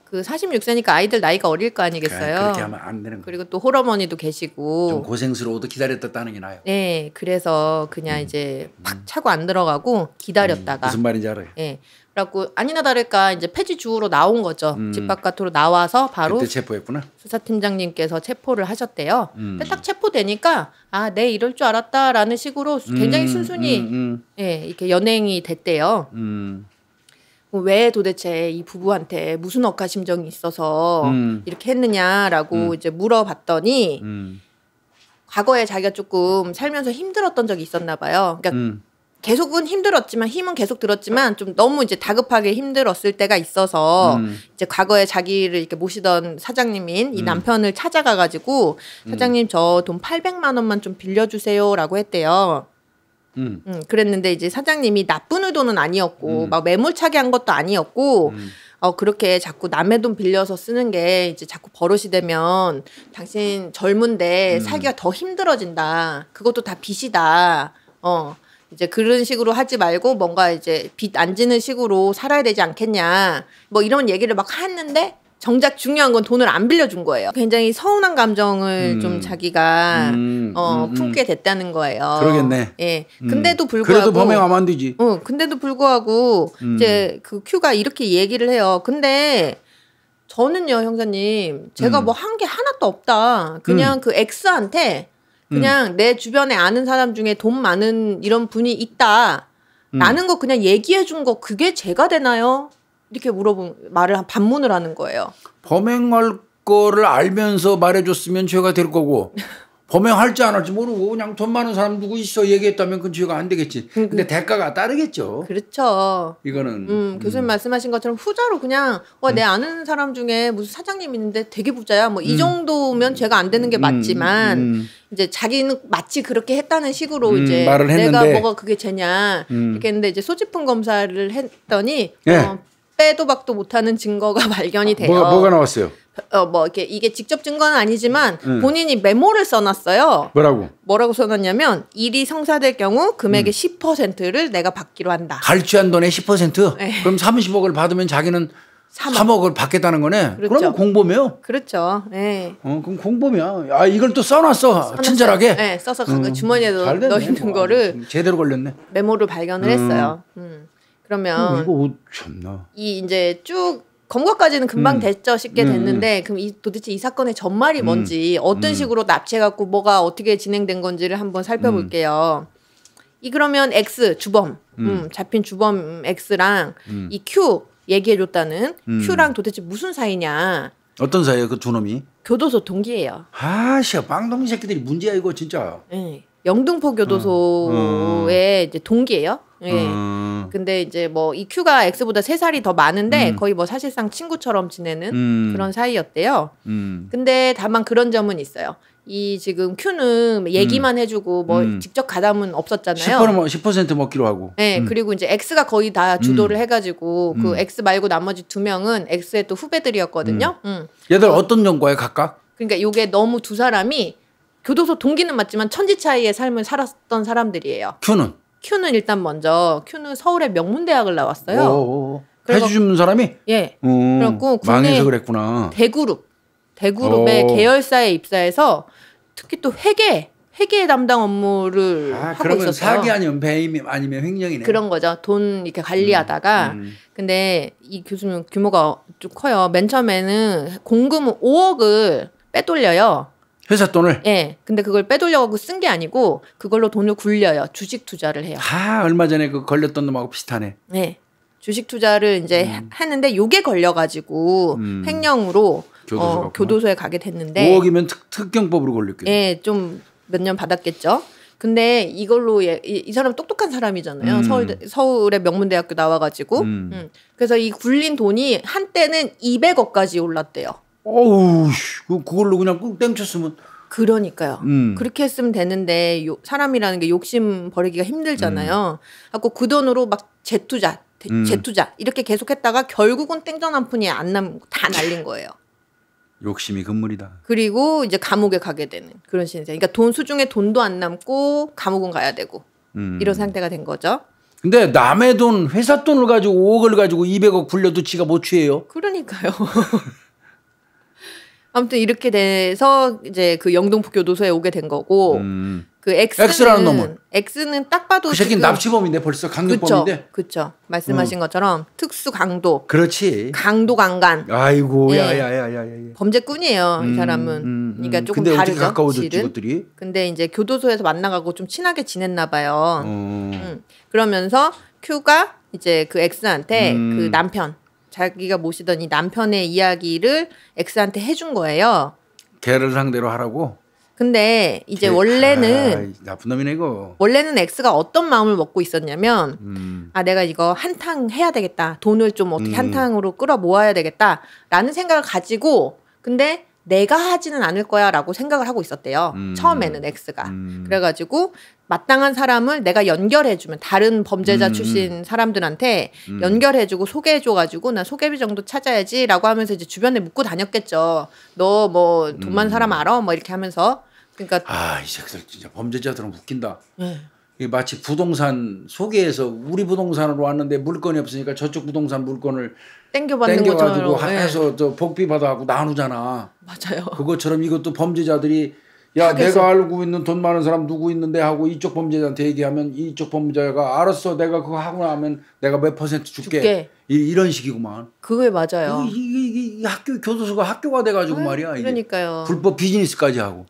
그 46세니까 아이들 나이가 어릴 거 아니겠어요. 그렇게 하면 안 되는 거. 그리고 또 홀어머니도 계시고 좀 고생스러워도 기다렸다 따는 게 나아요. 네, 그래서 그냥 이제 팍 차고 안 들어가고 기다렸다가 무슨 말인지 알아요. 예. 그래갖고 아니나 다를까 이제 폐지 주우러 나온 거죠. 집 바깥으로 나와서 바로 그때 체포했구나. 수사팀장님께서 체포를 하셨대요. 근데 딱 체포되니까 내 이럴 줄 알았다라는 식으로 굉장히 순순히 예, 이렇게 연행이 됐대요. 왜 도대체 이 부부한테 무슨 억하심정이 있어서 이렇게 했느냐라고 이제 물어봤더니 과거에 자기가 조금 살면서 힘들었던 적이 있었나 봐요. 그러니까 계속은 힘들었지만 힘은 계속 들었지만 좀 너무 이제 다급하게 힘들었을 때가 있어서 이제 과거에 자기를 이렇게 모시던 사장님인 이 남편을 찾아가가지고 사장님 저 돈 800만 원만 좀 빌려주세요라고 했대요. 그랬는데 이제 사장님이 나쁜 의도는 아니었고 막 매몰차게 한 것도 아니었고 그렇게 자꾸 남의 돈 빌려서 쓰는 게 이제 자꾸 버릇이 되면 당신 젊은데 살기가 더 힘들어진다. 그것도 다 빚이다. 이제 그런 식으로 하지 말고 뭔가 이제 빚 안 지는 식으로 살아야 되지 않겠냐. 뭐 이런 얘기를 막 했는데 정작 중요한 건 돈을 안 빌려준 거예요. 굉장히 서운한 감정을 좀 자기가 품게 됐다는 거예요. 그러겠네. 예. 근데도 불구하고 그래도 범행하면 안 되지. 근데도 불구하고 이제 그 Q가 이렇게 얘기를 해요. 근데 저는요, 형사님, 제가 뭐 한 게 하나도 없다. 그냥 그 X한테 그냥 내 주변에 아는 사람 중에 돈 많은 이런 분이 있다. 라는 거 그냥 얘기해 준 거 그게 죄가 되나요? 이렇게 반문을 하는 거예요. 범행할 거를 알면서 말해줬으면 죄가 될 거고 범행할지 안 할지 모르고 그냥 돈 많은 사람 누구 있어 얘기했다면 그건 죄가 안 되겠지. 근데 대가가 따르겠죠. 그렇죠. 이거는 교수님 말씀하신 것처럼 후자로 그냥 내 아는 사람 중에 무슨 사장님 있는데 되게 부자야. 뭐 이 정도면 죄가 안 되는 게 맞지만 이제 자기는 마치 그렇게 했다는 식으로 이제 말을 했는데 내가 뭐가 그게 죄냐 이렇게 했는데 이제 소지품 검사를 했더니 네. 빼도 박도 못하는 증거가 발견이 돼요. 뭐가 나왔어요? 뭐 이게 직접 증거는 아니지만 본인이 메모를 써놨어요. 뭐라고 써놨냐면 일이 성사될 경우 금액의 10%를 내가 받기로 한다. 갈취한 돈의 10%? 네. 그럼 30억을 받으면 자기는 3억을 받겠다는 거네. 그렇죠. 그러면 공범이요. 그렇죠. 네. 그럼 공범이야. 아 이걸 또 써놨어. 친절하게. 네, 써서 주머니에 넣어 있는 거를 제대로 걸렸네. 메모를 발견을 했어요. 그러면 이거 참나. 이 이제 쭉 검거까지는 금방 됐죠. 쉽게 됐는데 그럼 도대체 이 사건의 전말이 뭔지 어떤 식으로 납치해갖고 뭐가 어떻게 진행된 건지를 한번 살펴볼게요. 그러면 X 주범 잡힌 주범 X랑 이 Q 얘기해줬다는 Q랑 도대체 무슨 사이냐. 어떤 사이예요 그 두 놈이? 교도소 동기예요. 아씨 빵동이 새끼들이 문제야 이거 진짜. 네. 영등포 교도소의 이제 동기예요. 예. 근데 이제 뭐 이 Q가 X보다 3살이 더 많은데 거의 뭐 사실상 친구처럼 지내는 그런 사이였대요. 근데 다만 그런 점은 있어요. 이 지금 Q는 얘기만 해주고 뭐 직접 가담은 없었잖아요. 10% 먹기로 하고. 네, 그리고 이제 X가 거의 다 주도를 해가지고 그 X 말고 나머지 2명은 X의 또 후배들이었거든요. 얘들 어떤 연과에 각각? 그러니까 요게 너무 두 사람이 교도소 동기는 맞지만 천지 차이의 삶을 살았던 사람들이에요. Q는 일단 먼저 Q는 서울의 명문대학을 나왔어요. 해주는 사람이? 예. 그래갖고 망해서 그랬구나. 대그룹의 계열사에 입사해서 특히 또 회계 담당 업무를 하고 그러면 있었어요. 사기 아니면 배임 아니면 횡령이네. 그런 거죠. 돈 이렇게 관리하다가 근데 이 교수님 규모가 좀 커요. 맨 처음에는 공금 5억을 빼돌려요. 회사 돈을? 예. 근데 그걸 빼돌려고 쓴 게 아니고 그걸로 돈을 굴려요. 주식 투자를 해요. 얼마 전에 그 걸렸던 놈하고 비슷하네. 네. 주식 투자를 이제 했는데 요게 걸려가지고 횡령으로 교도소에 가게 됐는데 5억이면 특경법으로 걸렸겠죠. 예, 좀 몇 년 받았겠죠. 근데 이걸로 이 사람 똑똑한 사람이잖아요. 서울의 명문대학교 나와가지고 그래서 이 굴린 돈이 한때는 200억까지 올랐대요. 어우, 그걸로 그냥 꾹 땡쳤으면. 그러니까요. 그렇게 했으면 되는데 사람이라는 게 욕심 버리기가 힘들잖아요. 하고 그 돈으로 막 재투자 이렇게 계속했다가 결국은 땡전 한 푼이 안 남고 다 날린 거예요. 욕심이 금물이다. 그리고 이제 감옥에 가게 되는 그런 신세. 그러니까 돈 수중에 돈도 안 남고 감옥은 가야 되고 이런 상태가 된 거죠. 근데 남의 돈, 회사 돈을 가지고 5억을 가지고 200억 굴려도 지가 못 취해요. 그러니까요. 아무튼 이렇게 돼서 이제 그 영등포 교도소에 오게 된 거고 그 X라는 놈은 딱 봐도 그 새끼는 납치범인데 벌써 강력범인데. 그렇죠. 말씀하신 것처럼 특수 강도. 그렇지. 강도 강간. 아이고 네. 야야야야야. 범죄꾼이에요 이 사람은. 그러니까 조금 근데 다르죠. 어떻게 가까워졌지 것들이? 근데 이제 교도소에서 만나가고 좀 친하게 지냈나 봐요. 그러면서 Q가 이제 그 X한테 그 남편 자기가 모시던 이 남편의 이야기를 X한테 해준 거예요. 걔를 상대로 하라고? 근데 이제 원래는 나쁜 놈이네 이거. 원래는 X가 어떤 마음을 먹고 있었냐면 내가 이거 한탕 해야 되겠다. 돈을 좀 어떻게 한탕으로 끌어 모아야 되겠다라는 생각을 가지고 근데 내가 하지는 않을 거야라고 생각을 하고 있었대요. 처음에는 X가. 그래가지고 마땅한 사람을 내가 연결해주면 다른 범죄자 출신 사람들한테 연결해주고 소개해줘가지고 나 소개비 정도 찾아야지라고 하면서 이제 주변에 묻고 다녔겠죠. 너 뭐 돈 많은 사람 알아? 뭐 이렇게 하면서 그러니까 이 새끼들 진짜 범죄자들은 웃긴다. 이게 마치 부동산 소개해서 우리 부동산으로 왔는데 물건이 없으니까 저쪽 부동산 물건을 땡겨가지고 해서 저 복비 받아갖고 나누잖아. 맞아요. 그것처럼 이것도 범죄자들이 내가 알고 있는 돈 많은 사람 누구 있는데 하고 이쪽 범죄자한테 얘기하면 이쪽 범죄자가 알았어 내가 그거 하고 나면 내가 몇 % 줄게. 이런 식이구만. 그게 맞아요. 이 학교 교도소가 학교가 돼가지고 말이야. 그러니까요. 이게 불법 비즈니스까지 하고.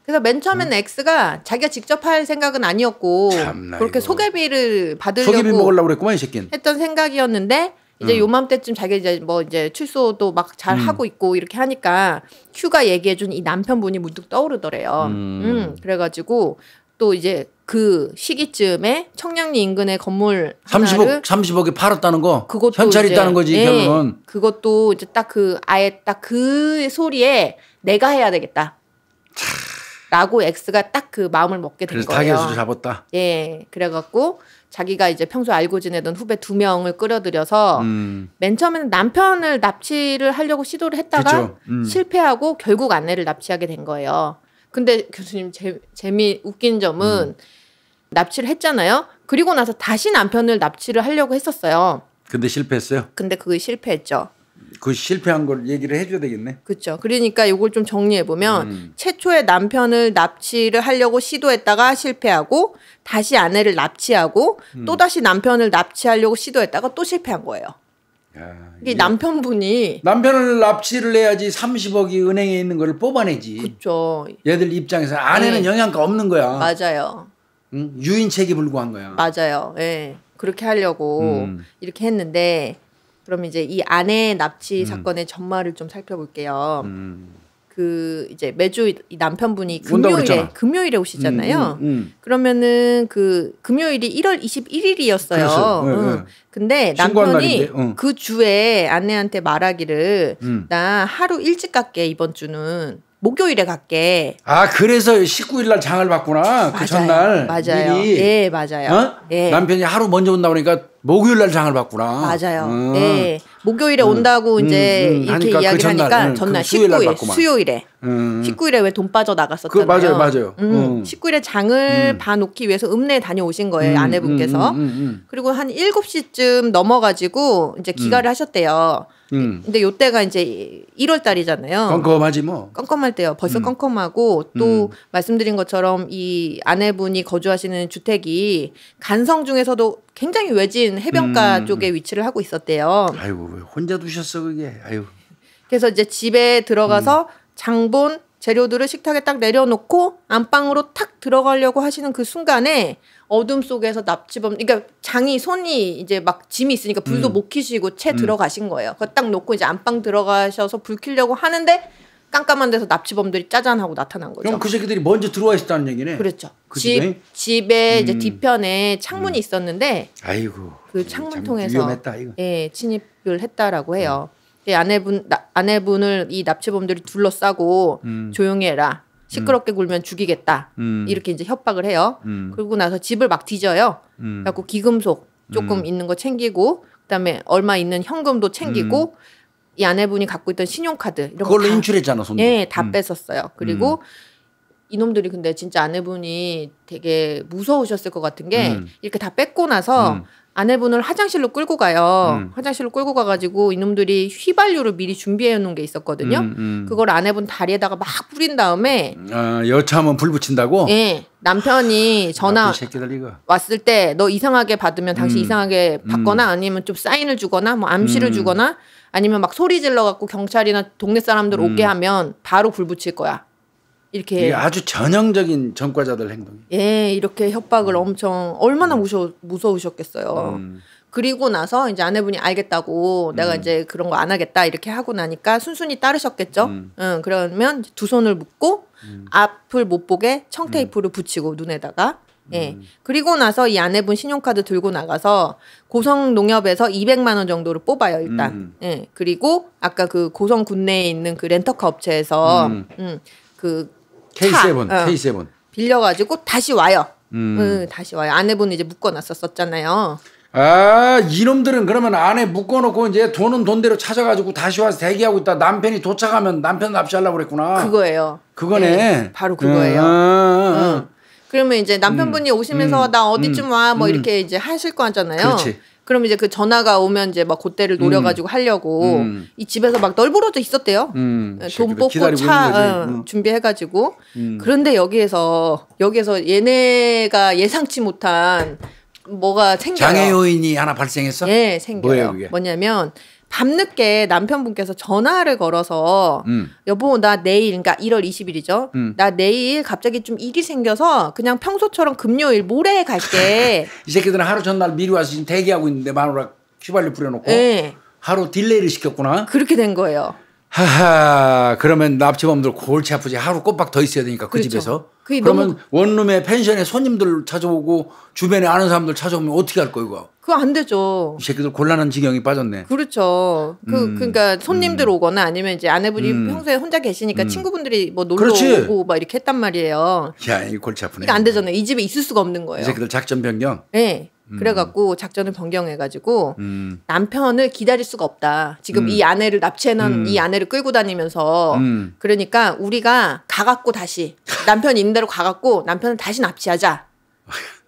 그래서 맨 처음에는 X가 자기가 직접 할 생각은 아니었고 그렇게 소개비를 받으려고 소개비 먹으려고 그랬구만 이 새끼는. 했던 생각이었는데 이제 요맘때쯤 자기가 이제 뭐 이제 출소도 막 잘 하고 있고 이렇게 하니까 Q가 얘기해준 이 남편분이 문득 떠오르더래요. 그래가지고 또 이제 그 시기쯤에 청량리 인근의 건물 30억에 팔았다는 거. 그것도 현찰 있다는 거지 결론은. 그것도 이제 딱 그 아예 딱 그 소리에 내가 해야 되겠다. 라고 X가 딱 그 마음을 먹게 된 거예요. 그래서 타겟으로 잡았다. 예, 그래갖고 자기가 이제 평소 알고 지내던 후배 2명을 끌어들여서 맨 처음에는 남편을 납치를 하려고 시도를 했다가 실패하고 결국 아내를 납치하게 된 거예요. 근데 교수님 웃긴 점은 납치를 했잖아요. 그리고 나서 다시 남편을 납치를 하려고 했었어요. 근데 실패했어요? 근데 그게 실패했죠. 그 실패한 걸 얘기를 해줘야 되겠네. 그렇죠. 그러니까 이걸 좀 정리해보면 최초에 남편을 납치를 하려고 시도했다가 실패하고 다시 아내를 납치하고 또다시 남편을 납치하려고 시도했다가 또 실패한 거예요. 야, 이게 남편분이 남편을 납치를 해야지 30억이 은행에 있는 걸 뽑아내지. 그렇죠. 얘들 입장에서 아내는 영양가 없는 거야. 맞아요. 응? 유인책이 불구한 거야. 맞아요. 예. 그렇게 하려고 이렇게 했는데 그럼 이제 이 아내 납치 사건의 전말을 좀 살펴볼게요. 그 이제 매주 이 남편분이 금요일에 오시잖아요. 그러면은 그 금요일이 1월 21일이었어요. 근데 남편이 그 주에 아내한테 말하기를 나 하루 일찍 갈게 이번 주는. 목요일에 갈게. 아 그래서 19일 날 장을 봤구나. 그 전날 맞아요. 미리. 예 맞아요. 어? 예. 남편이 하루 먼저 온다 그러니까 목요일 날 장을 봤구나. 맞아요. 예. 목요일에 온다고 이제 이렇게 이야기를 하니까 전날 19일 수요일에 19일에 왜 돈 빠져 나갔었잖아요. 맞아요. 19일에 장을 봐놓기 위해서 읍내에 다녀오신 거예요. 아내분께서. 그리고 한 7시쯤 넘어가지고 이제 귀가를 하셨대요. 근데 요때가 이제 1월 달이잖아요. 껌껌하지 뭐. 껌껌할 때요. 벌써 껌껌하고 또 말씀드린 것처럼 이 아내분이 거주하시는 주택이 간성 중에서도 굉장히 외진 해변가 쪽에 위치를 하고 있었대요. 아이고 왜 혼자 두셨어 그게. 아이고. 그래서 이제 집에 들어가서 장본 재료들을 식탁에 딱 내려놓고 안방으로 탁 들어가려고 하시는 그 순간에 어둠 속에서 납치범, 그러니까 손이 이제 막 짐이 있으니까 불도 못 켜시고 채 들어가신 거예요. 그거 딱 놓고 이제 안방 들어가셔서 불 켜려고 하는데 깜깜한 데서 납치범들이 짜잔 하고 나타난 거죠. 그럼 그 새끼들이 먼저 들어와 있었다는 얘기네. 그렇죠. 그 집에 이제 뒤편에 창문이 있었는데 아이고 그 창문 통해서 위험했다, 이거. 예, 침입을 했다라고 해요. 아내분을 이 납치범들이 둘러싸고 조용히 해라. 시끄럽게 굴면 죽이겠다. 이렇게 이제 협박을 해요. 그러고 나서 집을 막 뒤져요. 그래갖고 기금속 조금 있는 거 챙기고 그다음에 얼마 있는 현금도 챙기고 이 아내분이 갖고 있던 신용카드 이런 그걸로 인출했잖아, 손도. 예, 다 뺐었어요. 그리고 이놈들이 근데 진짜 아내분이 되게 무서우셨을 것 같은 게 이렇게 다 뺏고 나서 아내분을 화장실로 끌고 가요. 화장실로 끌고 가가지고 이놈들이 휘발유를 미리 준비해 놓은 게 있었거든요. 그걸 아내분 다리에다가 막 뿌린 다음에 여차하면 불 붙인다고? 예, 남편이 전화 왔을 때 너 이상하게 받으면 당신 이상하게 받거나 아니면 좀 사인을 주거나 뭐 암시를 주거나 아니면 막 소리 질러갖고 경찰이나 동네 사람들 오게 하면 바로 불 붙일 거야. 이렇게 아주 전형적인 전과자들 행동이. 예, 이렇게 협박을 엄청 얼마나 무서우셨겠어요. 그리고 나서 이제 아내분이 알겠다고 내가 이제 그런 거 안 하겠다 이렇게 하고 나니까 순순히 따르셨겠죠. 그러면 두 손을 묶고 앞을 못 보게 청테이프를 붙이고 눈에다가. 예. 그리고 나서 이 아내분 신용카드 들고 나가서 고성농협에서 200만 원 정도를 뽑아요, 일단. 예. 그리고 아까 그 고성 군내에 있는 그 렌터카 업체에서 그 K7 빌려가지고 다시 와요. 다시 와요. 아내분 이제 묶어놨었잖아요. 아 이놈들은 그러면 아내 묶어놓고 이제 돈은 돈대로 찾아가지고 다시 와서 대기하고 있다. 남편이 도착하면 남편 납치하려고 그랬구나. 그거예요. 그거네. 네, 바로 그거예요. 그러면 이제 남편분이 오시면서 나 어디쯤 와 뭐 이렇게 이제 하실 거 하잖아요. 그렇지. 그럼 이제 그 전화가 오면 이제 막 그때를 노려가지고 하려고 이 집에서 막 널브러져 있었대요. 돈 뽑고 차 준비해가지고. 그런데 여기에서 얘네가 예상치 못한 뭐가 생겨요. 장애 요인이 하나 발생했어? 예, 생겨요. 뭐예요, 그게? 뭐냐면 밤늦게 남편분께서 전화를 걸어서 여보 나 내일 그러니까 1월 20일이죠. 나 내일 갑자기 좀 일이 생겨서 그냥 평소처럼 금요일 모레 갈게. 이 새끼들은 하루 전날 미리 와서 지금 대기하고 있는데 마누라 휘발유 뿌려놓고 네. 하루 딜레이를 시켰구나. 그렇게 된 거예요. 하하 그러면 납치범들 골치 아프지. 하루 꼬박 더 있어야 되니까 그 그렇죠. 집에서. 너무... 그러면 원룸에 펜션에 손님들 찾아오고 주변에 아는 사람들 찾아오면 어떻게 할 거야 이거. 그거 안 되죠. 이 새끼들 곤란한 지경이 빠졌네. 그렇죠. 그러니까 손님들 오거나 아니면 이제 아내분이 평소에 혼자 계시니까 친구분들이 뭐 놀러 그렇지. 오고 막 이렇게 했단 말이에요. 야, 이 골치 아프네. 이거 안 되잖아요. 이 집에 있을 수가 없는 거예요. 이 새끼들 작전 변경. 네. 그래갖고 작전을 변경해가지고 남편을 기다릴 수가 없다. 지금 이 아내를 납치해놓은 이 아내를 끌고 다니면서 그러니까 우리가 가갖고 다시 남편이 있는 대로 가갖고 남편을 다시 납치하자.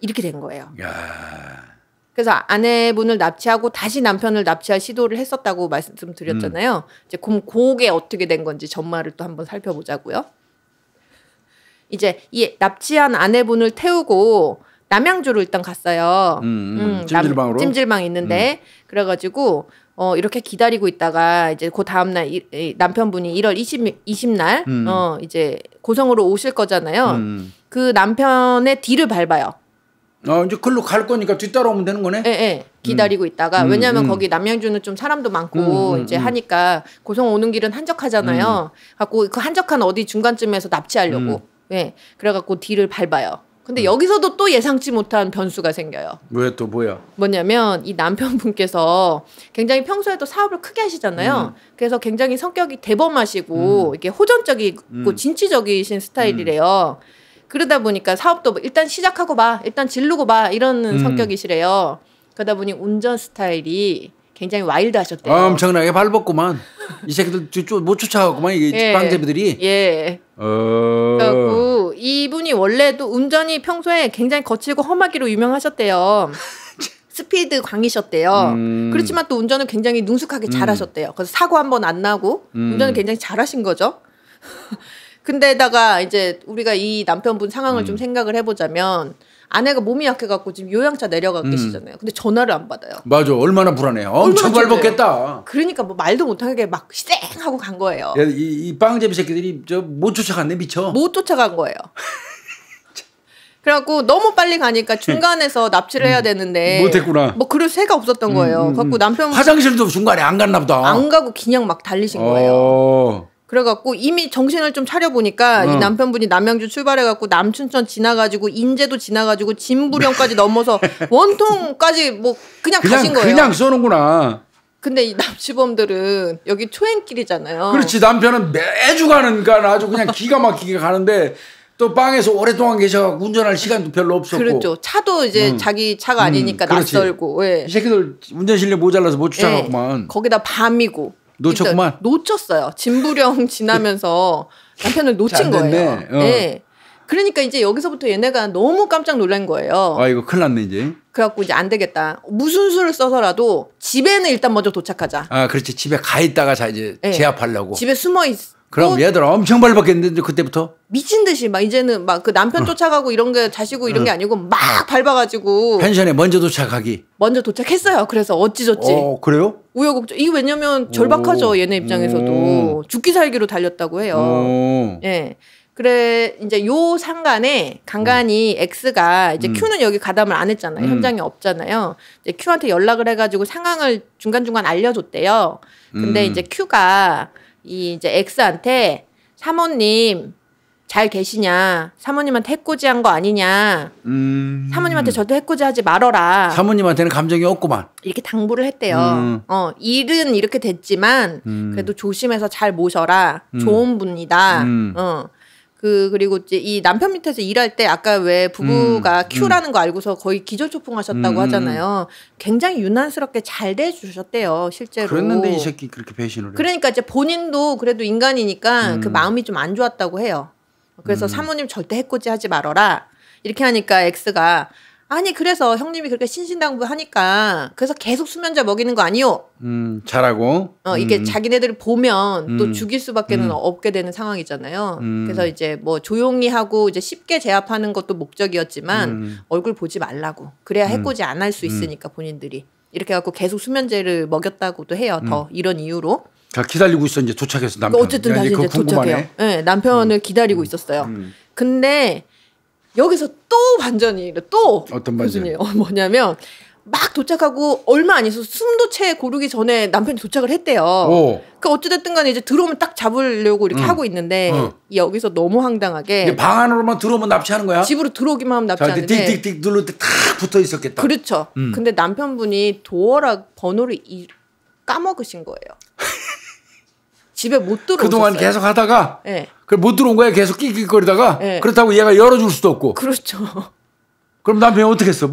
이렇게 된 거예요. 야. 그래서 아내분을 납치하고 다시 남편을 납치할 시도를 했었다고 말씀드렸잖아요. 이제 그게 어떻게 된 건지 전말을 또 한번 살펴보자고요. 이제 이 납치한 아내분을 태우고 남양주로 일단 갔어요. 찜질방으로? 찜질방 있는데 그래가지고 이렇게 기다리고 있다가 이제 그 다음날 남편분이 1월 20날 이제 고성으로 오실 거잖아요. 그 남편의 뒤를 밟아요. 이제 글로 갈 거니까 뒤따라오면 되는 거네? 예. 기다리고 있다가 왜냐하면 거기 남양주는 좀 사람도 많고 이제 하니까 고성 오는 길은 한적하잖아요. 갖고 그 한적한 어디 중간쯤에서 납치하려고. 예. 그래갖고 뒤를 밟아요. 근데 여기서도 또 예상치 못한 변수가 생겨요. 왜 또 뭐야? 뭐냐면 이 남편분께서 굉장히 평소에도 사업을 크게 하시잖아요. 그래서 굉장히 성격이 대범하시고 이렇게 호전적이고 진취적이신 스타일이래요. 그러다 보니까 사업도 일단 시작하고 봐. 일단 지르고 봐. 이런 성격이시래요. 그러다 보니 운전 스타일이 굉장히 와일드하셨대요. 엄청나게 발벗구만. 이 새끼들 못 쫓아가고만 이게 빵제비들이. 예. 그래갖고 이분이 원래도 운전이 평소에 굉장히 거칠고 험하기로 유명하셨대요. 스피드 광이셨대요. 그렇지만 또 운전을 굉장히 능숙하게 잘하셨대요. 그래서 사고 한 번 안 나고 운전을 굉장히 잘하신 거죠. 근데다가 이제 우리가 이 남편분 상황을 좀 생각을 해보자면 아내가 몸이 약해갖고 지금 요양차 내려가 계시잖아요. 근데 전화를 안 받아요. 맞아. 얼마나 불안해요. 엄청 발벗겠다. 그러니까 뭐 말도 못하게 막 시댕하고 간 거예요. 야, 이 빵제비 새끼들이 못 쫓아갔네 미쳐. 못 쫓아간 거예요. 그래갖고 너무 빨리 가니까 중간에서 납치를 해야 되는데 못했구나. 뭐 그럴 새가 없었던 거예요. 그래갖고 남편 화장실도 중간에 안 갔나 보다. 안 가고 그냥 막 달리신 거예요. 그래갖고 이미 정신을 좀 차려보니까 이 남편분이 남양주 출발해갖고 남춘천 지나가지고 인제도 지나가지고 진부령까지 넘어서 원통까지 뭐 그냥 가신 거예요. 그냥 쏘는구나. 근데 이 납치범들은 여기 초행길이잖아요. 그렇지. 남편은 매주 가니까 아주 그냥 기가 막히게 가는데 또 빵에서 오랫동안 계셔갖고 운전할 시간도 별로 없었고. 그렇죠. 차도 이제 자기 차가 아니니까 낯설고. 예. 이 새끼들 운전 실력 모자라서 못 쫓아갔구만. 거기다 밤이고. 놓쳤구만. 놓쳤어요. 진부령 지나면서 남편을 놓친 거예요. 네. 그러니까 이제 여기서부터 얘네가 너무 깜짝 놀란 거예요. 이거 큰일 났네 이제. 그래갖고 이제 안 되겠다. 무슨 수를 써서라도 집에는 일단 먼저 도착하자. 그렇지. 집에 가 있다가 이제 제압하려고. 집에 숨어 그럼 얘들 엄청 발벗겠는데 그때부터? 미친 듯이 막 이제는 막 그 남편 쫓아가고 이런 게 자시고 이런 게 아니고 막 밟아가지고 펜션에 먼저 도착하기. 먼저 도착했어요. 그래서 어찌저찌. 그래요? 우여곡절. 이게 왜냐면 절박하죠. 얘네 입장에서도 죽기 살기로 달렸다고 해요. 예. 그래 이제 요 상간에 간간히 X가 이제 Q는 여기 가담을 안 했잖아요. 현장에 없잖아요. 이제 Q한테 연락을 해가지고 상황을 중간중간 알려줬대요. 근데 이제 Q가 이제 X한테 사모님 잘 계시냐? 사모님한테 해코지한 거 아니냐? 사모님한테 절대 해코지하지 말어라. 사모님한테는 감정이 없구만. 이렇게 당부를 했대요. 일은 이렇게 됐지만 그래도 조심해서 잘 모셔라. 좋은 분이다. 그리고 이제 이 남편 밑에서 일할 때 아까 왜 부부가 Q라는 거 알고서 거의 기절초풍하셨다고 하잖아요. 굉장히 유난스럽게 잘 대해주셨대요, 실제로. 그랬는데 이 새끼 그렇게 배신을 해. 그러니까 이제 본인도 그래도 인간이니까 그 마음이 좀 안 좋았다고 해요. 그래서 사모님 절대 해코지하지 말어라. 이렇게 하니까 X가 아니 그래서 형님이 그렇게 신신당부하니까 그래서 계속 수면제 먹이는 거 아니요? 잘하고. 이게 자기네들을 보면 또 죽일 수밖에는 없게 되는 상황이잖아요. 그래서 이제 뭐 조용히 하고 이제 쉽게 제압하는 것도 목적이었지만 얼굴 보지 말라고. 그래야 해코지 안 할 수 있으니까 본인들이 이렇게 해갖고 계속 수면제를 먹였다고도 해요. 더 이런 이유로. 기다리고 있어 이제 도착해서 남편. 어쨌든 다시 이제 도착해요. 네, 남편을 기다리고 있었어요. 근데 여기서 또 반전이 또 어떤 반전이에요? 뭐냐면 막 도착하고 얼마 안 있어서 숨도 채 고르기 전에 남편이 도착을 했대요. 그 어찌됐든 간에 이제 들어오면 딱 잡으려고 이렇게 하고 있는데 여기서 너무 황당하게 방 안으로만 들어오면 납치하는 거야? 집으로 들어오기만 하면 납치하는데 틱틱틱 누를 때 탁 붙어 있었겠다. 그렇죠. 근데 남편분이 도어락 번호를 까먹으신 거예요. 집에 못 들어오셨어요. 그동안 계속 하다가 네. 못 들어온 거야. 계속 끽끽거리다가 네. 그렇다고 얘가 열어줄 수도 없고. 그렇죠. 그럼 남편이 어떻게 했어?